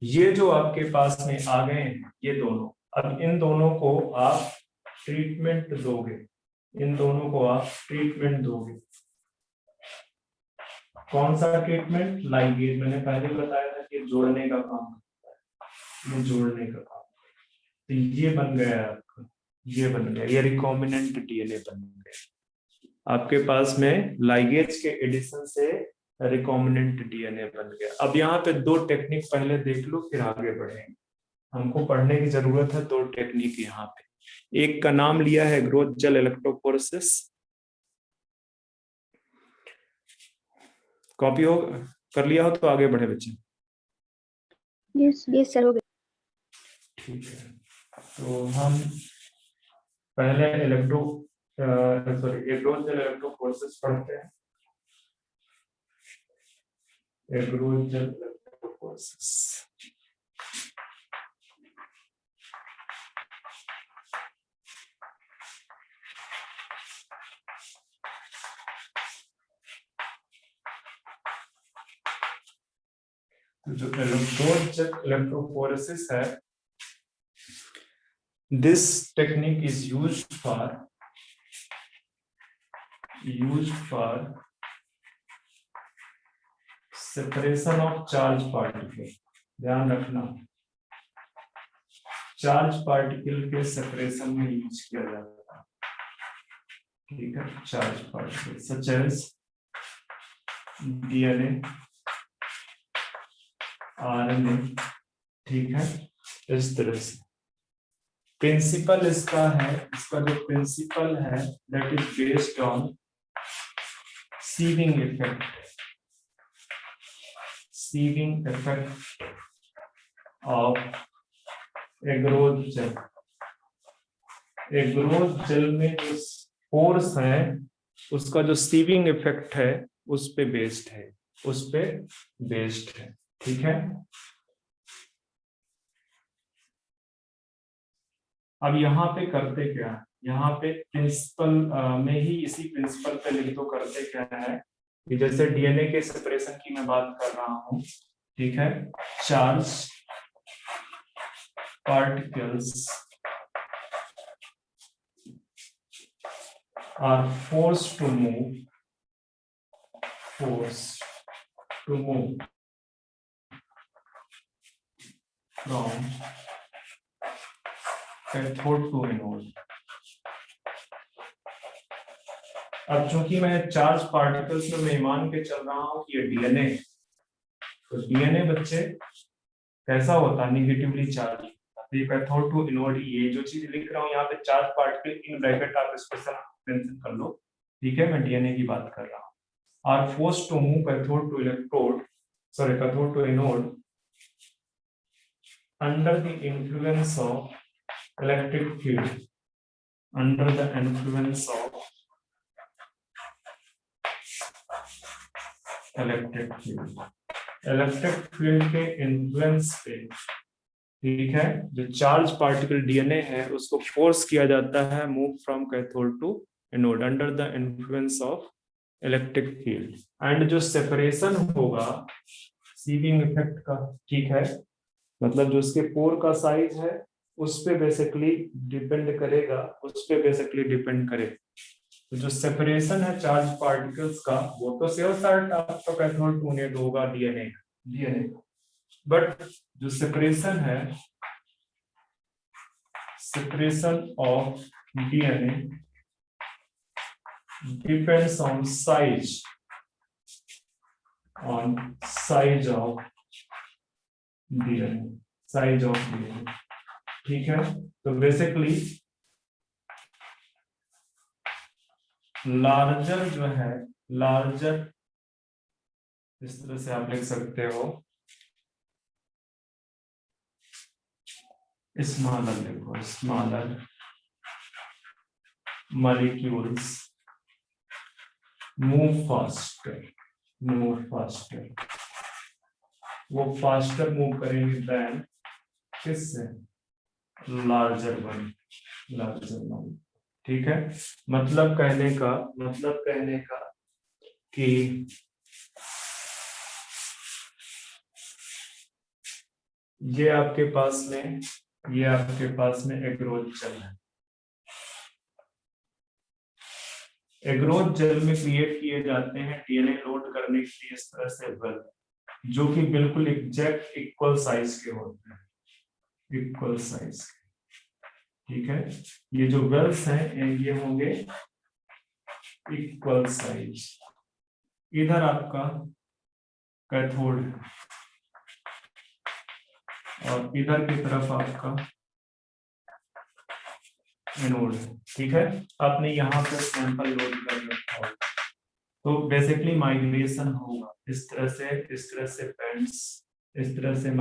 ये जो आपके पास में आ गए हैं ये दोनों, अब इन दोनों को आप ट्रीटमेंट दोगे, इन दोनों को आप ट्रीटमेंट दोगे। कौन सा ट्रीटमेंट? लाइगेज, मैंने पहले बताया था कि जोड़ने का काम करता है, ये जोड़ने का काम। तो ये बन गया आपका, ये बन गया, ये रिकॉम्बिनेंट डीएनए बन गया आपके पास में, लाइगेज के एडिशन से रिकॉम्बिनेंट डीएनए बन गया। अब यहाँ पे दो टेक्निक पहले देख लो फिर आगे बढ़ेंगे, हमको पढ़ने की जरूरत है। दो टेक्निक यहाँ पे, एक का नाम लिया है ग्रोथ जेल इलेक्ट्रोफोरेसिस, कॉपी हो कर लिया हो तो आगे बढ़े बच्चे। यस सर हो गया। ठीक है, तो हम पहले ग्रोथ जेल इलेक्ट्रोफोरेसिस पढ़ते हैं। ग्रोथ जेल इलेक्ट्रोफोरेसिस, जो ग्रोथ जेल इलेक्ट्रोफोरेसिस है, this technique is used for separation of charge particle। ध्यान रखना, चार्ज पार्टिकल के सेपरेशन में यूज किया जाता है, ठीक है। Charge particle such as DNA, RNA, ठीक है। इस तरह से प्रिंसिपल इसका है, इसका जो प्रिंसिपल है that is based on sieving effect, sieving effect of agarose gel. Agarose gel में जो पोर्स है उसका जो सीविंग इफेक्ट है उस पे बेस्ड है, उस पे बेस्ड है, ठीक है। अब यहाँ पे करते क्या है, यहाँ पे प्रिंसिपल में ही इसी प्रिंसिपल पे लिख दो, करते क्या है कि जैसे डीएनए के सेपरेशन की मैं बात कर रहा हूँ, ठीक है। Charge particles are forced to move from cathode to anode। अब चूंकि मैं चार्ज पार्टिकल्स में मैं मान के चल रहा हूं कि ये डीएनए, तो डीएनए बच्चे कैसा होता है, निगेटिवली चार्ज। तो ये कैथोड टू एनोड, ये जो चीज लिख रहा हूँ यहाँ पे चार्ज पार्टिकल इन ब्रैकेट आप इसको मेंशन कर लो, ठीक है। मैं डीएनए की बात कर रहा हूँ। Are forced to move cathode to electrode, sorry cathode to anode under the influence of electric field, under the influence of electric field, electric field के इन्फ्लुएंस पे, ठीक है। जो चार्ज पार्टिकल डीएनए है उसको फोर्स किया जाता है move from cathode to anode under the influence of electric field. And जो सेपरेशन होगा सीविंग इफेक्ट का, ठीक है, मतलब जो उसके पोर का साइज है उस पे बेसिकली डिपेंड करेगा, उस पे बेसिकली डिपेंड करे। तो जो सेपरेशन है चार्ज पार्टिकल्स का वो तो सेव साइड आपका कैथोड टू एनोड होगा डीएनए, बट जो सेपरेशन है, separation of DNA depends on size of DNA, size of DNA, ठीक है। तो बेसिकली लार्जर जो है, लार्जर इस तरह से आप लिख सकते हो, स्मॉलर लिखो, स्मॉलर molecules move faster, वो फास्टर मूव करेंगे देन किससे, लार्जर वन। ठीक है, मतलब कहने का कि ये आपके पास में एग्रोथ जेल है। एग्रोथ जेल में क्रिएट किए जाते हैं डीएनए लोड करने के लिए इस तरह से वेल, जो कि बिल्कुल एग्जैक्ट इक्वल साइज के होते हैं, इक्वल साइज। ठीक है, ये जो वेल्स हैं ये होंगे इक्वल साइज। इधर आपका कैथोड है और इधर की तरफ आपका एनोड है। ठीक है, आपने यहाँ पे सैंपल लोड कर रखा होगा, तो बेसिकली माइग्रेशन होगा इस तरह से बैंड्स, इस तरह से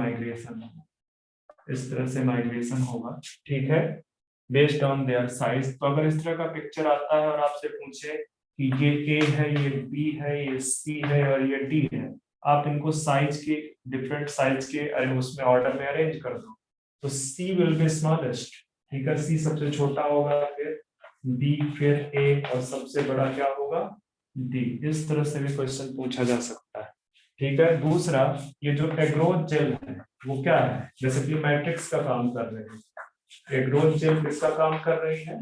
माइग्रेशन होगा। ठीक है, बेस्ड ऑन देयर साइज। तो अगर इस तरह का पिक्चर आता है और आपसे पूछे कि ये ए है, ये बी है, ये सी है और ये डी है, आप इनको साइज के डिफरेंट साइज के उसमें ऑर्डर में अरेंज कर दो, तो सी विल बी स्मॉलेस्ट। ठीक है, सी सबसे छोटा होगा, फिर बी, फिर ए और सबसे बड़ा क्या होगा, डी। इस तरह से भी क्वेश्चन पूछा जा सकता है। ठीक है, दूसरा, ये जो एग्रोथ जेल है वो क्या है, बेसिकली मैट्रिक्स का काम कर रहे हैं। एग्रोथ जेल किसका काम कर रही है,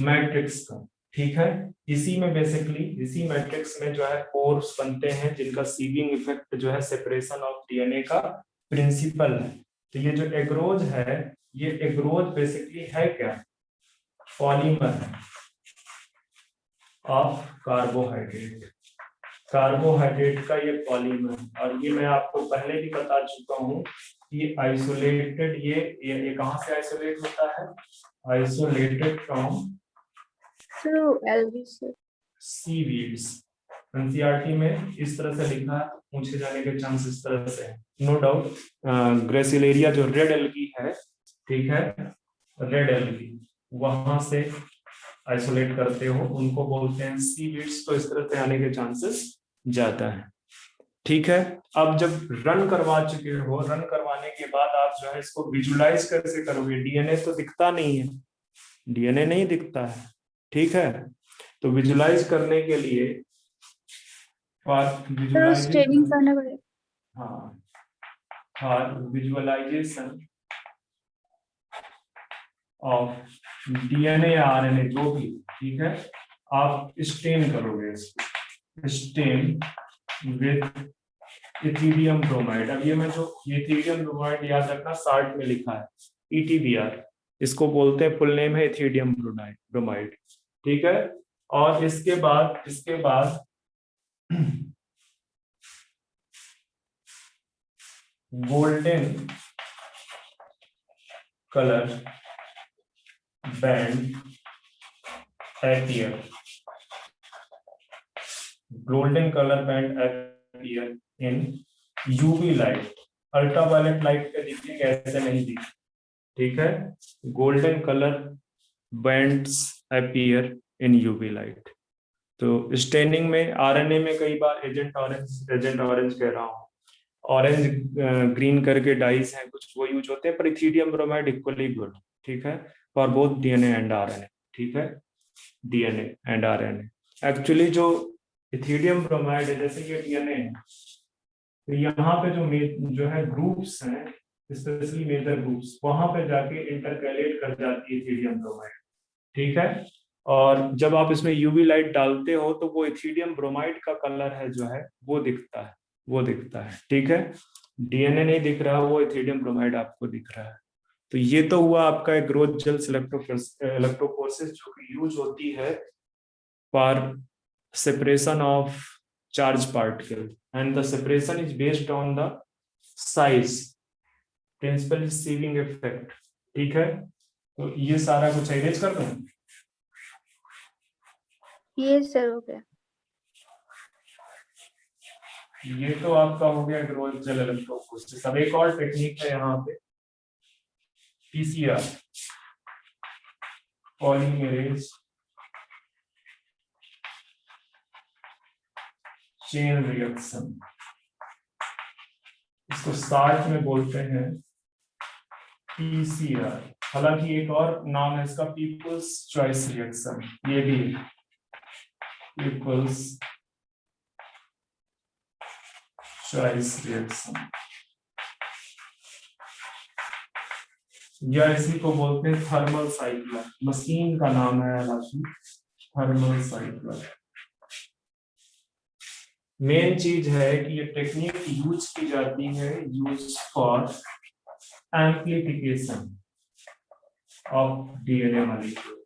मैट्रिक्स का। ठीक है, इसी मैट्रिक्स में जो है पोर्स बनते हैं जिनका सीविंग इफेक्ट जो है सेपरेशन ऑफ डीएनए का प्रिंसिपल है। तो ये जो एग्रोज है, ये एग्रोज बेसिकली है क्या, पॉलीमर है ऑफ कार्बोहाइड्रेट का ये पॉलीमर। और ये मैं आपको पहले भी बता चुका हूँ कि आइसोलेटेड, ये कहाँ से आइसोलेट होता है, आइसोलेटेड फ्रॉम सीवीड्स। एनसीईआरटी में इस तरह से लिखा है, पूछे जाने के चांस इस तरह से है, नो डाउट। ग्रेसिलेरिया जो रेड एल्गी है, ठीक है, रेड एल्गी, वहां से आइसोलेट करते हो, उनको बोलते हैं सीवीड्स। तो इस तरह से आने के चांसेस ज्यादा है। ठीक है, अब जब रन करवा चुके हो, रन करवाने के बाद आप जो है इसको विजुलाइज कैसे करोगे, डीएनए तो दिखता नहीं है, डीएनए नहीं दिखता है। ठीक है, तो विजुलाइज करने के लिए स्टेनिंग करना पड़ेगा। हाँ, for visualisation of DNA RNA जो भी, ठीक है, आप स्टेन करोगे इसको, स्टेन विद इथीरियम ब्रोमाइड। अब ये मैं जो इथीरियम ब्रोमाइड याद रखना, शार्ट में लिखा है ETBR, इसको बोलते हैं, फुल नेम है इथीरियम ब्रोमाइड। ठीक है, और इसके बाद golden colour band appear, golden color band appear in UV light, ultraviolet light पे दिखेंगे, ऐसे नहीं दिखे। ठीक है, golden colour bands appear in UV light. तो स्टेनिंग में आरएनए में कई बार एजेंट ऑरेंज कह रहा हूँ, ऑरेंज ग्रीन करके डाइस हैं कुछ, वो यूज होते हैं, पर इथीरियम ब्रोमाइड इक्वली गुड। ठीक है, for both DNA and RNA. ठीक है, डीएनए एंड आरएनए। एक्चुअली जो इथीरियम ब्रोमाइड है, जैसे ये डीएनए है, तो यहाँ पे जो है ग्रुप्स हैं, स्पेशली मेजर ग्रुप्स, वहां पे जाके इंटरकैलेट कर जाती है इथीरियम ब्रोमाइड। ठीक है, और जब आप इसमें यूवी लाइट डालते हो तो वो इथीरियम ब्रोमाइड का कलर है जो है वो दिखता है। ठीक है, डीएनए नहीं दिख रहा, वो इथीरियम ब्रोमाइड आपको दिख रहा है। तो ये तो हुआ आपका एक ग्रोथ जेल्स इलेक्ट्रोफोरेसिस, जो कि यूज होती है for separation of charge particle, and the separation is based on the size, principal receiving effect। ठीक है, तो ये सारा कुछ अरेंज कर दूं। ये सर हो गया। ये तो आपका हो गया ग्रोथ जेल इलेक्ट्रोफोरेसिस। अब एक और टेक्निक है यहाँ पे, PCR, पॉलीमरेज चेन रिएक्शन। इसको शार्ट में बोलते हैं पीसीआर। हालांकि एक और नाम है इसका, पीपल्स चॉइस रिएक्शन, ये भी पीपल्स चॉइस रिएक्शन, या इसी को बोलते हैं थर्मल साइक्लर। मशीन का नाम है हालांकि थर्मल साइक्लर। मेन चीज है कि ये टेक्निक यूज की जाती है, use for amplification of DNA molecule,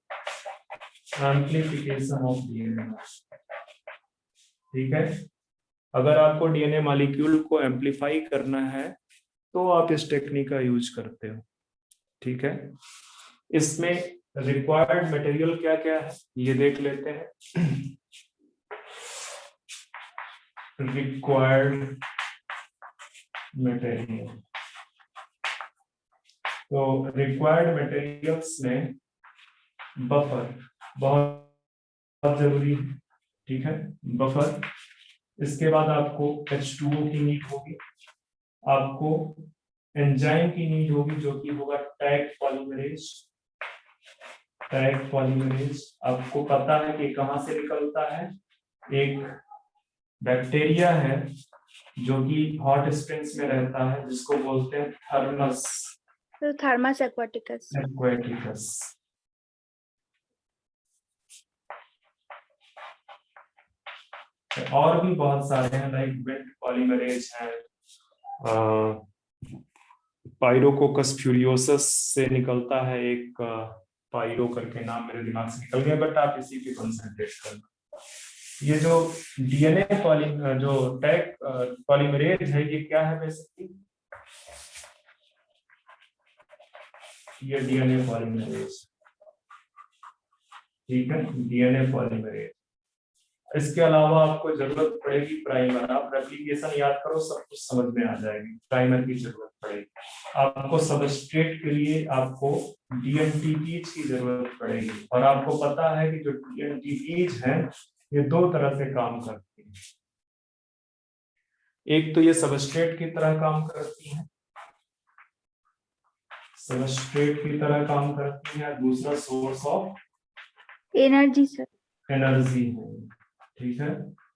amplification of DNA. ठीक है, अगर आपको डीएनए मॉलिक्यूल को एम्प्लीफाई करना है तो आप इस टेक्निक का यूज करते हो। ठीक है, इसमें रिक्वायर्ड मटेरियल क्या क्या है ये देख लेते हैं। रिक्वायर्ड मटेरियल, तो रिक्वायर्ड मटेरियल्स में बफर बहुत जरूरी है। ठीक है, बफर। इसके बाद आपको H2O की नीड होगी, आपको एंजाइम की नीड होगी जो कि होगा टैग पॉलीमरेज। टैग पॉलीमरेज आपको पता है कि कहां से निकलता है, एक बैक्टीरिया है जो कि हॉट स्प्रिंग्स में रहता है जिसको बोलते हैं थर्मस तो थर्मस एक्वाटिकस। एक्वाटिकस। और भी बहुत सारे हैं, लाइक विंड पॉलीमरेज है, पायरोकोकस फ्यूरियोसस से निकलता है एक, पायरो करके नाम मेरे दिमाग से निकल गया, बट आप इसी पे कंसंट्रेट करना। ये जो डीएनए जो टैग पॉलीमरेज है, ये क्या है बेसिकली, ये डीएनए पॉलीमरेज। ठीक है, डीएनए पॉलीमरेज। इसके अलावा आपको जरूरत पड़ेगी प्राइमर। आप रेप्लिकेशन याद करो, सब कुछ समझ में आ जाएगी। प्राइमर की जरूरत पड़ेगी आपको। सबस्ट्रेट के लिए आपको डीएनटीपीज की जरूरत पड़ेगी, और आपको पता है कि जो डीएनटीपीज हैं ये दो तरह से काम करती हैं। एक तो ये सबस्ट्रेट की तरह काम करती है, सबस्ट्रेट की तरह काम करती है, दूसरा source of energy sir. Energy है। ठीक है,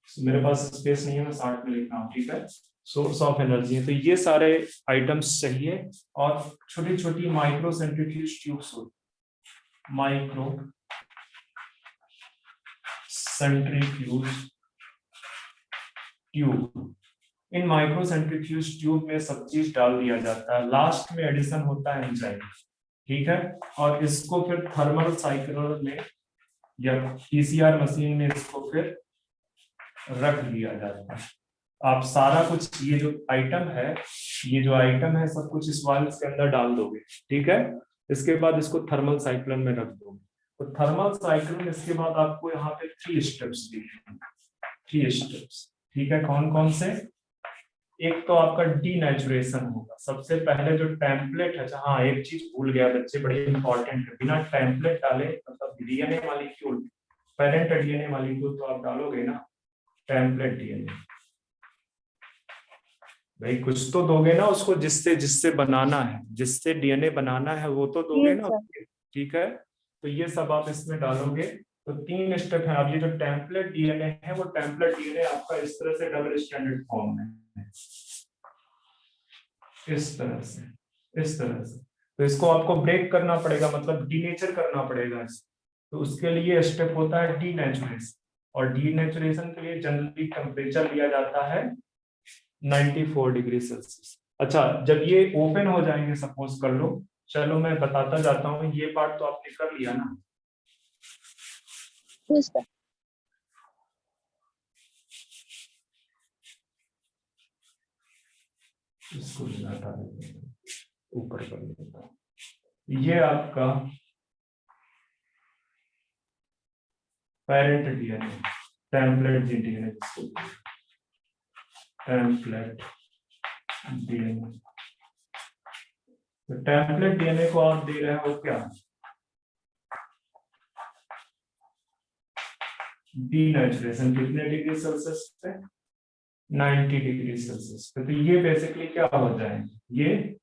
मेरे पास स्पेस नहीं है, मैं 60 में लिख रहा हूँ। ठीक है, सोर्स ऑफ एनर्जी है। तो ये सारे आइटम्स चाहिए, और छोटी छोटी माइक्रो सेंट्रीफ्यूज ट्यूब्स हो, माइक्रो सेंट्रीफ्यूज ट्यूब। इन माइक्रो सेंट्रीफ्यूज ट्यूब में सब चीज डाल दिया जाता है, लास्ट में एडिशन होता है एंजाइम। ठीक है, और इसको फिर थर्मल साइक्लर में या पीसीआर मशीन में इसको फिर रख दिया जाता है। आप सारा कुछ, ये जो आइटम है, ये जो आइटम है सब कुछ इस वाल्व के अंदर डाल दोगे। ठीक है, इसके बाद इसको थर्मल साइक्लन में रख दोगे। तो थर्मल साइक्लन, इसके बाद आपको यहाँ पे 3 स्टेप्स दिखेंगे, 3 स्टेप्स। ठीक है, कौन कौन से, एक तो आपका डीनेचुरेशन होगा। सबसे पहले जो टेम्पलेट है, हाँ एक चीज भूल गया बच्चे, बड़ी इंपॉर्टेंट है, बिना टेम्पलेट डाले, मतलब DNA molecule, parent DNA molecule तो आप डालोगे ना, टेम्पलेट डीएनए, भाई कुछ तो दोगे ना उसको, जिससे जिससे बनाना है, जिससे डीएनए बनाना है वो तो दोगे यस ना सर। उसके। ठीक है, तो ये सब आप इसमें डालोगे। तो 3 स्टेप है। अब ये जो टेम्पलेट डीएनए है, वो टेम्पलेट डीएनए आपका इस तरह से डबल स्टैंडर्ड फॉर्म में है, इस तरह से, इस तरह से। तो इसको आपको ब्रेक करना पड़ेगा, मतलब डीनेचर करना पड़ेगा इसको। तो उसके लिए स्टेप होता है डीनेचुरेशन, और डीनेचुरेशन के लिए जनरली टेम्परेचर लिया जाता है 94 डिग्री सेल्सियस। अच्छा, जब ये ओपन हो जाएंगे, सपोज कर लो, चलो मैं बताता जाता हूँ, ये पार्ट तो आपने कर लिया ना। Yes sir. इसको हटा देते हैं, ऊपर कर देता हूँ। ये आपका parent DNA, template DNA, template DNA. तो टेम्पलेट डीएनए को आप दे रहे हो क्या, डीनेचुरेशन कितने डिग्री सेल्सियस पे, 90 डिग्री सेल्सियस पे। तो ये बेसिकली क्या हो जाएंगे, ये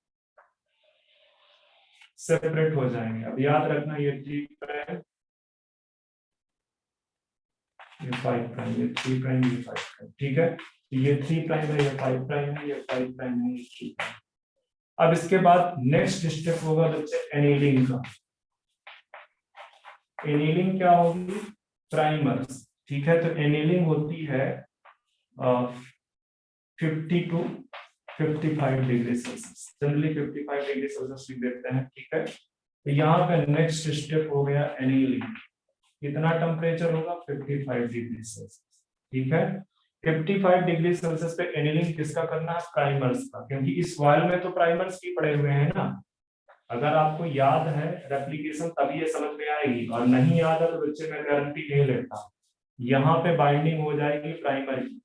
सेपरेट हो जाएंगे। अब याद रखना ये 3 प्राइम, ये 5 प्राइम, ये 3 प्राइम, ये 5 प्राइम, ठीक है। ये 3 प्राइम है, ये 5 प्राइम है, ये 5 प्राइम है, ये 3 प्राइम। अब इसके बाद नेक्स्ट स्टेप होगा बच्चे एनीलिंग का। एनीलिंग क्या होगी, प्राइमर्स, ठीक है। तो एनीलिंग होती है 50 to 55 degree Celsius, generally 55 degree Celsius लिख देते हैं, ठीक है। तो यहाँ पे नेक्स्ट स्टेप हो गया एनीलिंग। कितना टेम्परेचर होगा, 55 डिग्री सेल्सियस, ठीक है। 55 डिग्री सेल्सियस पे एनीलिंग किसका करना है, प्राइमर्स का, क्योंकि इस वायल में तो प्राइमर्स ही पड़े हुए हैं ना। अगर आपको याद है रेप्लिकेशन तभी ये समझ में आएगी, और नहीं याद है तो बच्चे मैं गारंटी नहीं लेता, यहाँ पे बाइंडिंग हो जाएगी प्राइमर की,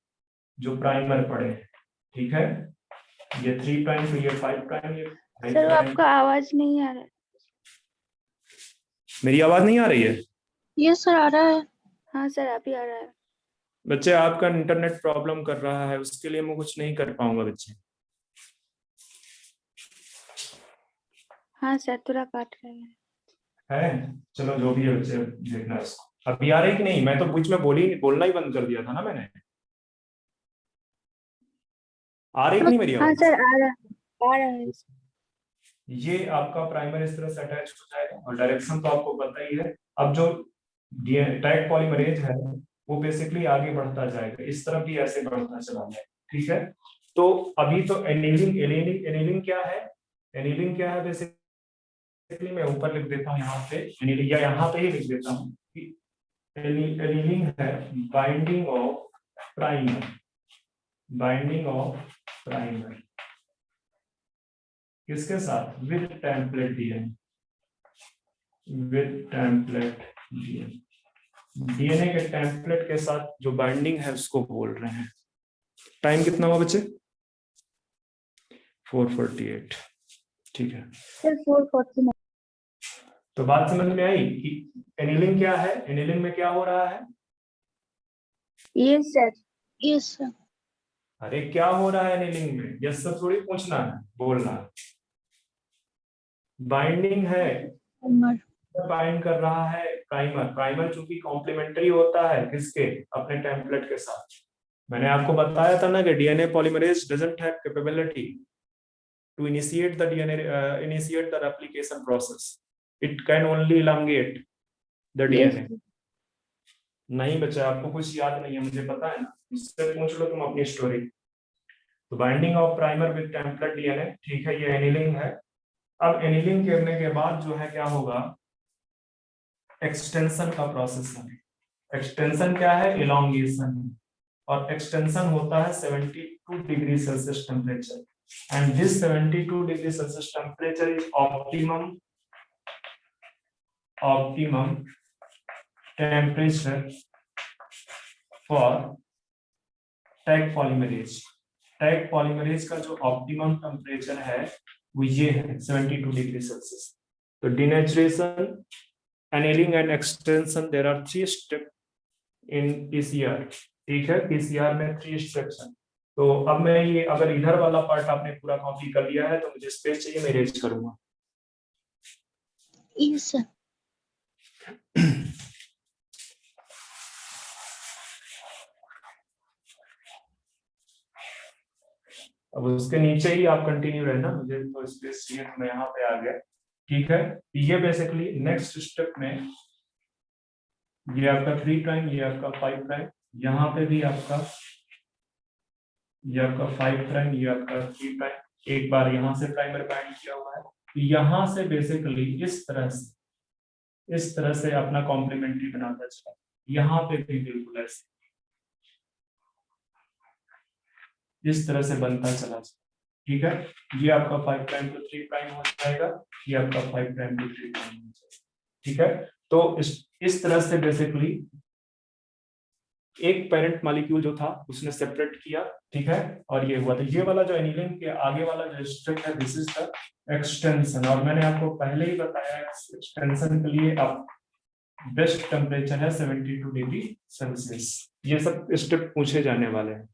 जो प्राइमर पड़े हैं, ठीक है। ये 3 प्राइम, तो ये 5 प्राइम, ये 5 सर प्राइम। आपका आवाज नहीं आ रहा है। मेरी आवाज नहीं आ रही है? यस सर आ रहा है। हाँ सर अभी आ रहा है। बच्चे आपका इंटरनेट प्रॉब्लम कर रहा है, उसके लिए मैं कुछ नहीं कर पाऊंगा बच्चे। हाँ सर थोड़ा काट रहा है। चलो जो भी है बच्चे, देखना इसको। अभी आ रही कि नहीं? मैं तो बीच में बोलना ही बंद कर दिया था ना मैंने। आ रही कि नहीं मेरी हाँ आवाज? सर आ रहा है। ये आपका प्राइमर इस तरह से अटैच हो जाएगा, और डायरेक्शन तो आपको पता ही है। अब जो टैग पॉलीमरेज है वो बेसिकली आगे बढ़ता जाएगा, इस तरफ भी ऐसे बढ़ता चला जाएगा, ठीक है। तो अभी तो एनीलिंग एनीलिंग एनीलिंग क्या है, एनीलिंग क्या है बेसिकली मैं ऊपर लिख देता हूँ यहाँ पे एनीलिंग, या यहाँ पे ही लिख देता हूँ कि एनीलिंग है binding of primer, binding of primer किसके साथ, with template DNA, with template DNA, DNA के टेम्पलेट के साथ जो बाइंडिंग है उसको बोल रहे हैं। टाइम कितना हुआ बच्चे, 4:48, ठीक है। सर 4:49। तो बात समझ में आई कि एनीलिंग क्या है, एनीलिंग में क्या हो रहा है? Yes sir. Yes sir. अरे क्या हो रहा है एनीलिंग में, यस सर थोड़ी पूछना है, बोलना है। बाइंडिंग है, बाइंड कर रहा है प्राइमर, प्राइमर चूंकि कॉम्प्लीमेंट्री होता है किसके, अपने टेम्पलेट के साथ। मैंने आपको बताया था ना कि DNA polymerase doesn't have capability to initiate the DNA initiate the replication process, it can only elongate the DNA. नहीं बच्चा आपको कुछ याद नहीं है, मुझे पता है ना, इससे पूछ लो तुम अपनी स्टोरी। तो binding of primer with template DNA, ठीक है, ये एनीलिंग है। अब एनीलिंग करने के बाद जो है क्या होगा, एक्सटेंशन का प्रोसेस है। एक्सटेंशन क्या है, इलोंगेशन, और एक्सटेंशन होता है 72 degree Celsius temperature, and this 72 degree Celsius temperature is optimum temperature for Taq polymerase. Taq polymerase का जो ऑप्टिमम टेम्परेचर है वो ये है 72 डिग्री सेल्सियस। तो denaturation, annealing and extension, there are 3 step in PCR, ठीक है। पीसीआर में 3 स्टेप्स हैं। तो अब मैं ये, अगर इधर वाला पार्ट आपने पूरा कॉपी कर लिया है तो मुझे स्पेस चाहिए, मैं इरेज करूंगा। Yes sir. अब उसके नीचे ही आप कंटिन्यू रहना, मुझे तो स्पेस चाहिए तो मैं यहाँ पे आ गया, ठीक है। ये बेसिकली नेक्स्ट स्टेप में ये आपका 3 प्राइम, ये आपका 5 प्राइम, यहाँ पे भी आपका ये आपका 5 प्राइम, ये आपका 3 प्राइम, एक बार यहाँ से प्राइमर बाइंड किया हुआ है। यहाँ से बेसिकली इस तरह से अपना कॉम्प्लीमेंट्री बनाता चला, यहाँ पे भी बिल्कुल ऐसे इस तरह से बनता चला, ठीक है। ये आपका 5 प्राइम टू 3 प्राइम हो जाएगा, ये आपका 5 प्राइम टू 3 प्राइम हो जाएगा, ठीक है। तो इस तरह से बेसिकली एक पेरेंट मॉलिक्यूल जो था उसने सेपरेट किया, ठीक है, और ये हुआ। तो ये वाला जो एनीलिंग के आगे वाला जो स्टेप है, दिस इज द एक्सटेंशन। और मैंने आपको पहले ही बताया एक्सटेंशन के लिए आप बेस्ट टेम्परेचर है 72 डिग्री सेल्सियस। ये सब स्टेप पूछे जाने वाले हैं,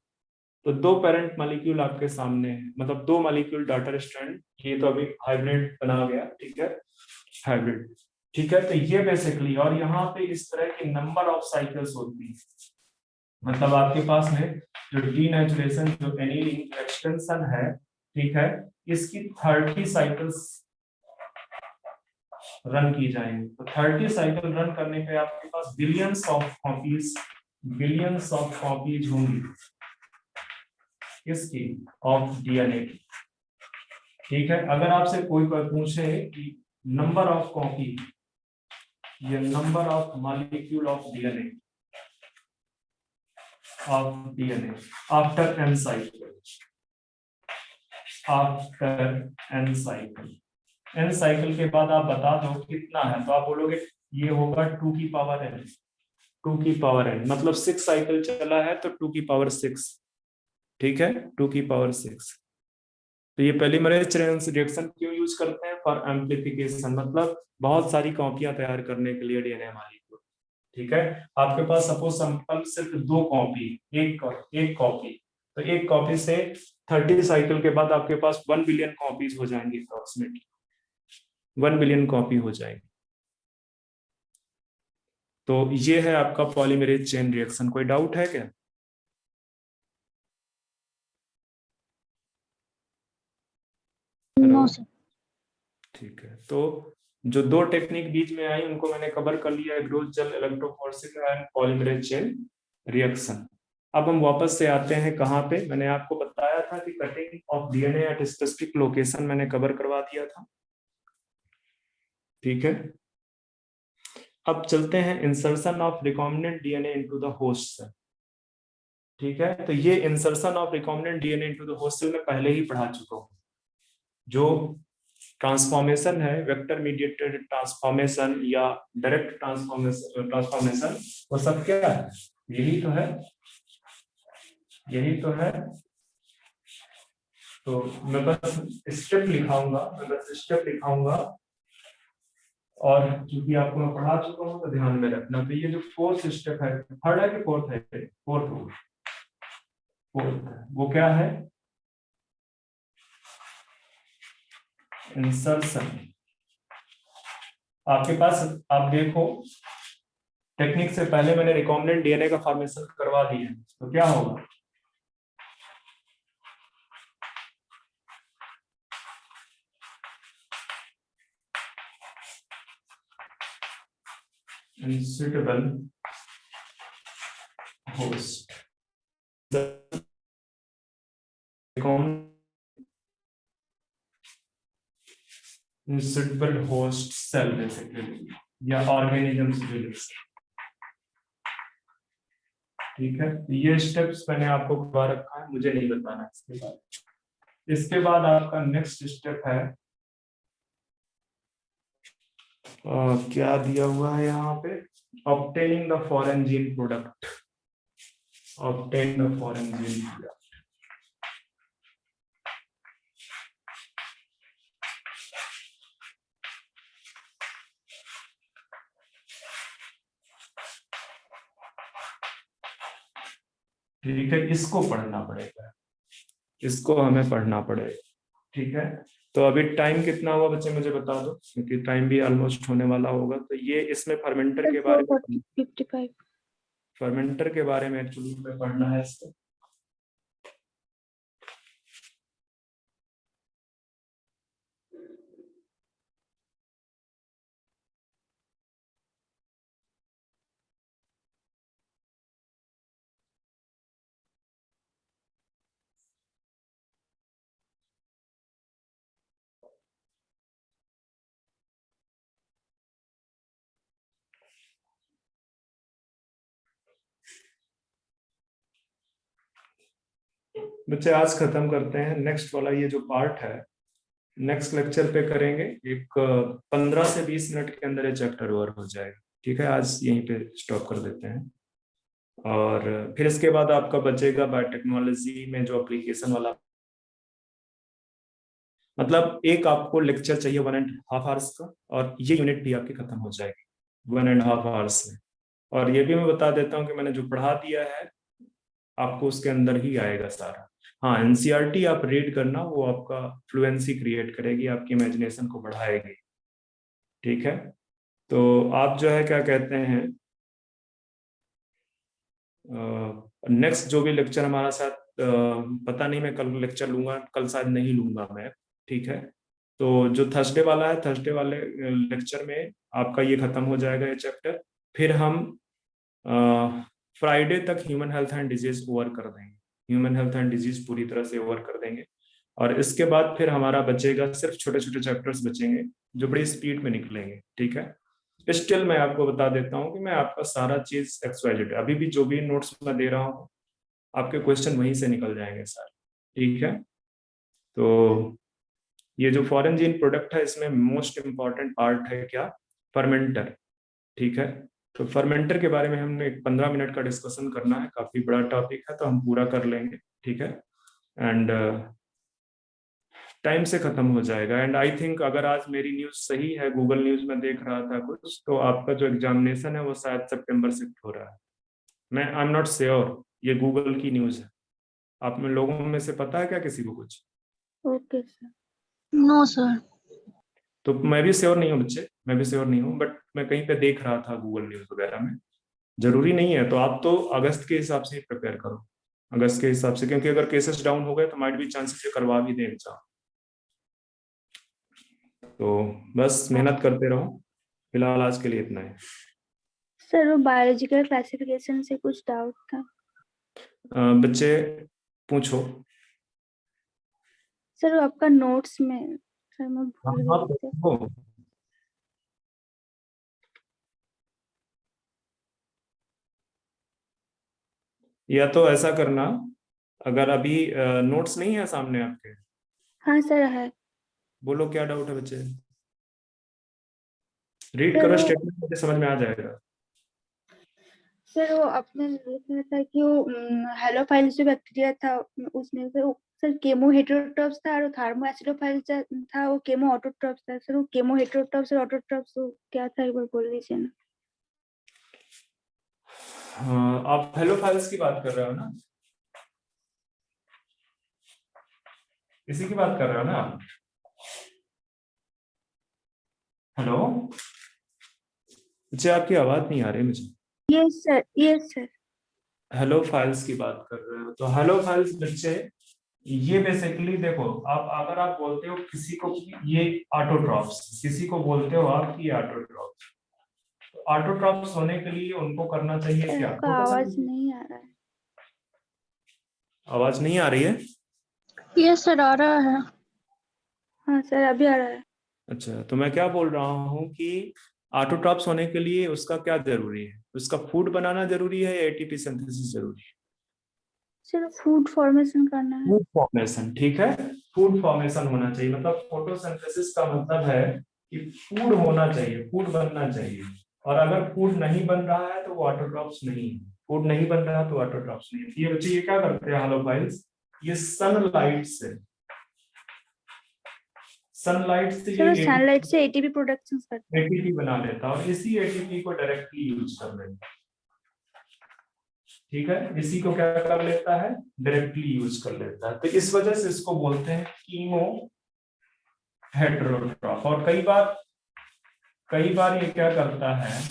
तो दो पेरेंट मॉलिक्यूल आपके सामने है, मतलब दो मॉलिक्यूल डॉटर स्ट्रैंड, ये तो अभी हाइब्रिड बना गया, ठीक है, हाइब्रिड, ठीक है। तो ये बेसिकली, और यहाँ पे इस तरह की नंबर ऑफ साइकिल्स होती है, मतलब आपके पास में जो डीनेचुरेशन, जो एनीलिंग एक्सटेंशन है, ठीक है, इसकी 30 साइकिल्स रन की जाएंगी। तो 30 साइकिल रन करने पे आपके पास बिलियंस ऑफ कॉपीज होंगी इसकी, ऑफ डीएनए की, ठीक है। अगर आपसे कोई पूछे कि नंबर ऑफ कॉपी या number of molecule of DNA after N cycle, N cycle के बाद आप बता दो कितना है, तो आप बोलोगे ये होगा 2 की पावर n, 2 की पावर n, मतलब 6 साइकिल चला है तो 2 की पावर 6, ठीक है, 2 की पावर 6। तो ये पॉलीमरेज चेन रिएक्शन क्यों यूज करते हैं? फॉर एम्प्लीफिकेशन, मतलब बहुत सारी कॉपियां तैयार करने के लिए डीएनए मॉलिक्यूल, ठीक है। आपके पास सपोज सैंपल सिर्फ 2 कॉपी, एक कॉपी, तो एक कॉपी से 30 साइकिल के बाद आपके पास 1 बिलियन कॉपीज हो जाएंगी, अप्रोक्सीमेटली 1 बिलियन कॉपी हो जाएगी। तो ये है आपका पॉलीमरेज चेन रिएक्शन। कोई डाउट है क्या? No sir. ठीक है, तो जो दो टेक्निक बीच में आई उनको मैंने कवर कर लिया, hydrogel electrophoresis and polymerase chain reaction. अब हम वापस से आते हैं कहाँ पे, मैंने आपको बताया था कि cutting of DNA at specific location मैंने कवर करवा दिया था, ठीक है। अब चलते हैं insertion of recombinant DNA into the host cell, ठीक है। तो ये insertion of recombinant DNA into the host cell में पहले ही पढ़ा चुका हूँ। जो ट्रांसफॉर्मेशन है, वेक्टर मीडिएटेड ट्रांसफॉर्मेशन या डायरेक्ट ट्रांसफॉर्मेशन, वो सब क्या है? यही तो है, यही तो है। तो मैं बस स्टेप लिखाऊंगा, और क्योंकि आपको मैं पढ़ा चुका हूँ तो ध्यान में रखना। तो ये जो फोर्थ स्टेप है, थर्ड है कि फोर्थ है? फोर्थ, वो क्या है? इंसर्शन। आपके पास, आप देखो, टेक्निक से पहले मैंने रिकॉम्बिनेंट डीएनए का फॉर्मेशन करवा दिया, तो क्या होगा? Unsuitable host, unsuitable host cell basically, या ऑर्गेनिज्म से रिलेटेड, ठीक है। ये स्टेप्स मैंने आपको बता रखा है, मुझे नहीं बताना। इसके बाद आपका नेक्स्ट स्टेप है, क्या दिया हुआ है यहाँ पे, obtaining the foreign gene product, obtain the foreign gene product. ठीक है, इसको पढ़ना पड़ेगा, इसको हमें पढ़ना पड़ेगा, ठीक है। तो अभी टाइम कितना हुआ बच्चे, मुझे बता दो, क्योंकि टाइम भी ऑलमोस्ट होने वाला होगा। तो ये इसमें फर्मेंटर के बारे में, 55। फर्मेंटर के बारे में एक्चुअली में पढ़ना है इसको। बच्चे आज खत्म करते हैं, नेक्स्ट वाला ये जो पार्ट है नेक्स्ट लेक्चर पे करेंगे। एक 15 से 20 मिनट के अंदर ये चैप्टर ओवर हो जाएगा, ठीक है। आज यहीं पे स्टॉप कर देते हैं, और फिर इसके बाद आपका बचेगा बायोटेक्नोलॉजी में जो एप्लीकेशन वाला, मतलब एक आपको लेक्चर चाहिए 1.5 आवर्स का, और ये यूनिट भी आपकी खत्म हो जाएगी 1.5 आवर्स में। और ये भी मैं बता देता हूँ कि मैंने जो पढ़ा दिया है आपको उसके अंदर ही आएगा सारा। हाँ, एनसीईआरटी आप रीड करना, वो आपका फ्लुएंसी क्रिएट करेगी, आपकी इमेजिनेशन को बढ़ाएगी। ठीक है, तो आप जो है क्या कहते हैं, नेक्स्ट जो भी लेक्चर हमारा साथ, पता नहीं मैं कल लेक्चर लूंगा, कल शायद नहीं लूंगा मैं। ठीक है, तो जो थर्सडे वाला है, थर्सडे वाले लेक्चर में आपका ये खत्म हो जाएगा ये चैप्टर। फिर हम फ्राइडे तक human health and disease over कर देंगे, ह्यूमन हेल्थ एंड डिजीज पूरी तरह से ओवर कर देंगे। और इसके बाद फिर हमारा बचेगा, सिर्फ छोटे छोटे चैप्टर्स बचेंगे जो बड़ी स्पीड में निकलेंगे। ठीक है, स्टिल मैं आपको बता देता हूँ कि मैं आपका सारा चीज XYZ, अभी भी जो भी नोट्स मैं दे रहा हूँ आपके क्वेश्चन वहीं से निकल जाएंगे सारे। ठीक है, तो ये जो फॉरेन जीन प्रोडक्ट है, इसमें मोस्ट इंपॉर्टेंट पार्ट है क्या, फर्मेंटर। ठीक है, तो फर्मेंटर के बारे में हमने 15 मिनट का डिस्कशन करना है, काफी बड़ा टॉपिक है तो हम पूरा कर लेंगे। ठीक है, एंड टाइम से खत्म हो जाएगा। एंड आई थिंक अगर आज मेरी न्यूज सही है, गूगल न्यूज में देख रहा था कुछ, तो आपका जो एग्जामिनेशन है वो शायद सितंबर शिफ्ट हो रहा है। मैं आई एम नॉट श्योर, ये गूगल की न्यूज है। आप में लोगों में से पता है क्या किसी को कुछ? Okay sir. No sir. तो मैं भी श्योर नहीं हूँ बच्चे, मैं भी श्योर नहीं हूँ, बट मैं कहीं पे देख रहा था गूगल न्यूज वगैरह में। जरूरी नहीं है, तो आप तो अगस्त के हिसाब से ही प्रिपेयर करो, अगस्त के हिसाब से, क्योंकि अगर केसेस डाउन हो गए तो माइट भी चांसेस ये करवा भी दें एग्जाम। तो बस मेहनत करते रहो, फिलहाल आज के लिए इतना है। सर वो बायोलॉजिकल क्लासिफिकेशन से कुछ डाउट था। बच्चे पूछो। सर वो आपका नोट्स में, सर मैं हाँ भूल हाँ, गई थी। पूछो। या तो ऐसा करना, अगर अभी नोट्स नहीं है सामने आपके, हाँ सर है। बोलो क्या डाउट है बच्चे, रीड सर करो वो स्टेटमेंट, मुझे समझ में आ जाएगा। सर वो आपने लिखा था कि वो हेलोफाइलस जो बैक्टीरिया था उसमें से सर केमो हेटेरोट्रॉप्स था और थार्मो एसिडोफाइलस था वो केमो ऑटोट्रॉप्स था। सर वो केमो हेटेरोट्रॉप्स और ऑटोट्रॉप्स वो क्या था, एक बार बोल दीजिए ना। हाँ, आप हेलो फाइल्स की बात कर रहे हो ना, इसी की बात कर रहे हो ना? हेलो, बच्चे आपकी आवाज नहीं आ रही मुझे। Yes sir, yes sir. Hello files की बात कर रहे हो, तो हेलो फाइल्स बच्चे, ये बेसिकली देखो, आप अगर आप बोलते हो किसी को कि ये ऑटोट्रॉप्स, किसी को बोलते हो आप कि ये ऑटोट्रॉप्स, तो ऑटोट्रॉप्स होने के लिए उनको करना चाहिए सर क्या, आपका आवाज नहीं आ रहा है। आवाज नहीं आ रही है? यस सर आ रहा है। हाँ सर अभी आ रहा है। अच्छा, तो मैं क्या बोल रहा हूँ कि ऑटोट्रॉप्स होने के लिए उसका क्या जरूरी है, उसका फूड बनाना जरूरी है या एटीपी सिंथेसिस जरूरी है? सर फूड फॉर्मेशन करना है। फूड फॉर्मेशन, ठीक है, फूड फॉर्मेशन होना चाहिए, मतलब फोटोसिंथेसिस का मतलब है कि फूड होना चाहिए, फूड बनना चाहिए। और अगर फूड नहीं बन रहा है तो वो ऑटोट्रॉप्स नहीं है, फूड नहीं बन रहा तो ऑटोट्रॉप्स नहीं है। ये बच्चे ये क्या करते हैं हालोफाइल्स, ये सनलाइट से सर वो ये सनलाइट से एटीपी प्रोडक्शन करता है। एटीपी बना लेता है और इसी एटीपी को डायरेक्टली यूज कर लेता है। ठीक है, इसी को क्या कर लेता है, डायरेक्टली यूज कर लेता है, तो इस वजह से इसको बोलते हैं कीमो हेटेरोट्रॉफ। और कई बार ये क्या करता है,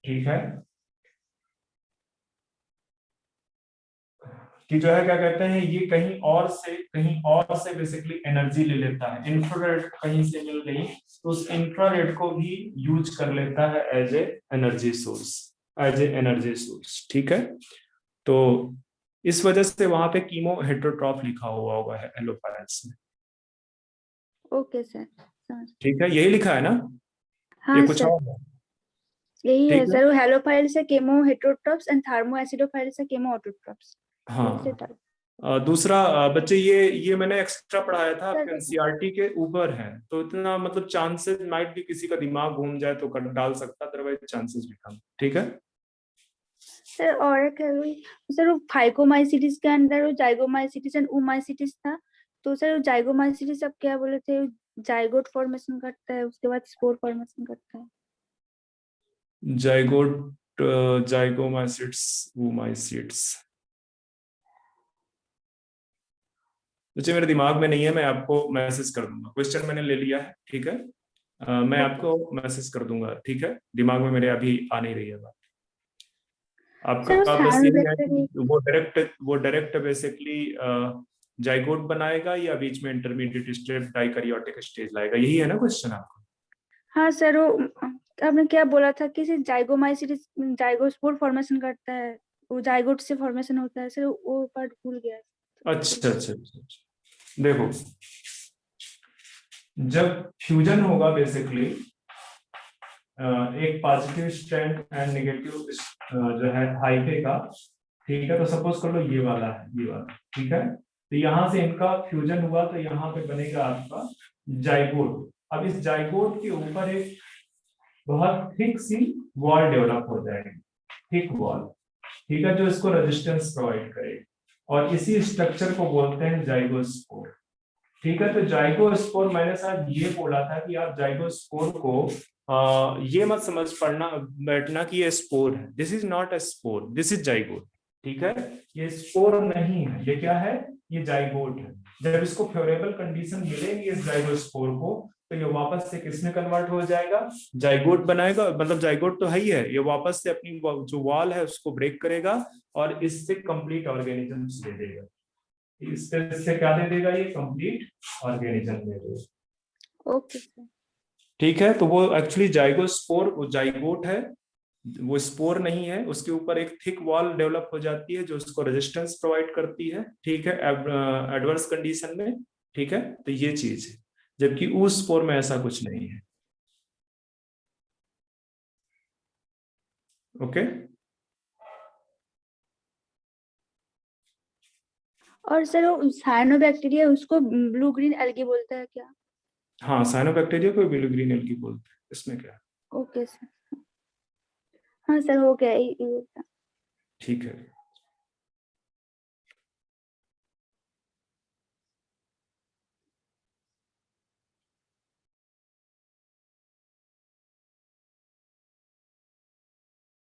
ठीक है, कि जो है क्या कहते हैं, ये कहीं और से बेसिकली एनर्जी ले लेता है, इंफ्रारेड कहीं से मिल गई तो उस इंफ्रारेड को भी यूज कर लेता है as a energy source, as a energy source. ठीक है, तो इस वजह से वहां पे कीमो हेटेरोट्रॉफ लिखा हुआ होगा है एलोफाइल्स में। ओके सर समझ। ठीक है, यही लिखा है ना, ये हाँ कुछ सर और है? यही है ठीक है, सर, वो हेलोफाइल्स है chemo heterotrophs and thermo acidophiles है केमो ऑटोट्रॉप्स। ऐसे हाँ। था। दूसरा बच्चे, ये मैंने एक्स्ट्रा पढ़ाया था, आपके सर एनसीईआरटी के ऊपर है, तो इतना मतलब चांसेस माइट भी किसी का दिमाग घूम जाए तो कर डाल सकता, अदरवाइज चांसेस भी कम। ठीक है, सर और एक है सर वो फाइकोमाइसिटिस के अंदर वो जाइगोमाइसिटिस एंड ओमाइसिटिस था। तो सर वो जाइगोमाइसिटिस अब क्या बोले थे, जाइगोट फॉर्मेशन करता है उसके बाद स्पोर फॉर्मेशन करता है। जाइगोट, जाइगोमाइसिट्स, ओमाइसिट्स, मुझे मेरे दिमाग में नहीं है, मैं आपको मैसेज कर दूंगा। क्वेश्चन मैंने ले लिया है, ठीक है। मैं ओके आपको मैसेज कर दूंगा, ठीक है। दिमाग में मेरे अभी आ नहीं रही है बात। सर वो आपका बस यही है साइनोबैक्टीरिया। कि वो डायरेक्ट बेसिकली जाइगोट बनाएगा या बीच में इंटरमीडिएट स्टेज डाइकैरियोटिक स्टेज लाएगा, यही है ना क्वेश्चन आपका? हाँ सर वो आपने क्या बोला था कि सर जाइगोमाइसिस जाइगोस्पोर फॉर्मेशन करता है, वो जाइगोट से फॉर्मेशन होता है सर, वो पार्ट भूल गया। अच्छा अच्छा अच्छा अच्छा। देखो, जब फ्यूजन होगा बेसिकली एक पॉजिटिव स्ट्रैंड एंड नेगेटिव जो है हाइफे का, ठीक है। तो सपोज कर लो ये वाला है, ये वाला, ठीक है। तो यहाँ से इनका फ्यूजन हुआ तो यहाँ पे बनेगा आपका जाइगोट। अब इस जाइगोट के ऊपर एक बहुत थिक सी वॉल डेवलप हो जाएगी, थिक वॉल, ठीक है, जो इसको रेजिस्टेंस प्रोवाइड करेगी। और इसी स्ट्रक्चर को बोलते हैं जाइगोस्पोर, ठीक है। तो जाइगोस्पोर, मैंने शायद ये बोला था कि आप जाइगोस्पोर को ये मत समझ पड़ना बैठना कि ये स्पोर है। This is not a spore, this is zygote, ठीक है। ये स्पोर नहीं है, ये क्या है, ये जाइगोट है। जब इसको फेवरेबल कंडीशन मिलेगी इस जाइगोस्पोर को, तो ये वापस से किसमें कन्वर्ट हो जाएगा, जाइगोट बनाएगा। मतलब जाइगोट तो है ही है, ये वापस से अपनी जो वॉल है उसको ब्रेक करेगा और इससे कंप्लीट ऑर्गेनिजम्स दे देगा। इससे क्या दे देगा, ये कंप्लीट ऑर्गेनिज्म दे देगा। Okay sir. ठीक है। तो वो एक्चुअली जाइगोस्पोर, वो जाइगोट है, वो स्पोर नहीं है। उसके ऊपर एक थिक वॉल डेवलप हो जाती है जो उसको रेजिस्टेंस प्रोवाइड करती है, ठीक है, एडवर्स कंडीशन में, ठीक है। तो ये चीज है, जबकि उस स्पोर में ऐसा कुछ नहीं है। ओके। और सर वो साइनोबैक्टीरिया उसको ब्लू ग्रीन एल्गी बोलता है क्या? हाँ, साइनोबैक्टीरिया को ब्लू ग्रीन एल्गी बोलते हैं, इसमें क्या है? Okay sir. हाँ सर हो गया ये। ठीक है।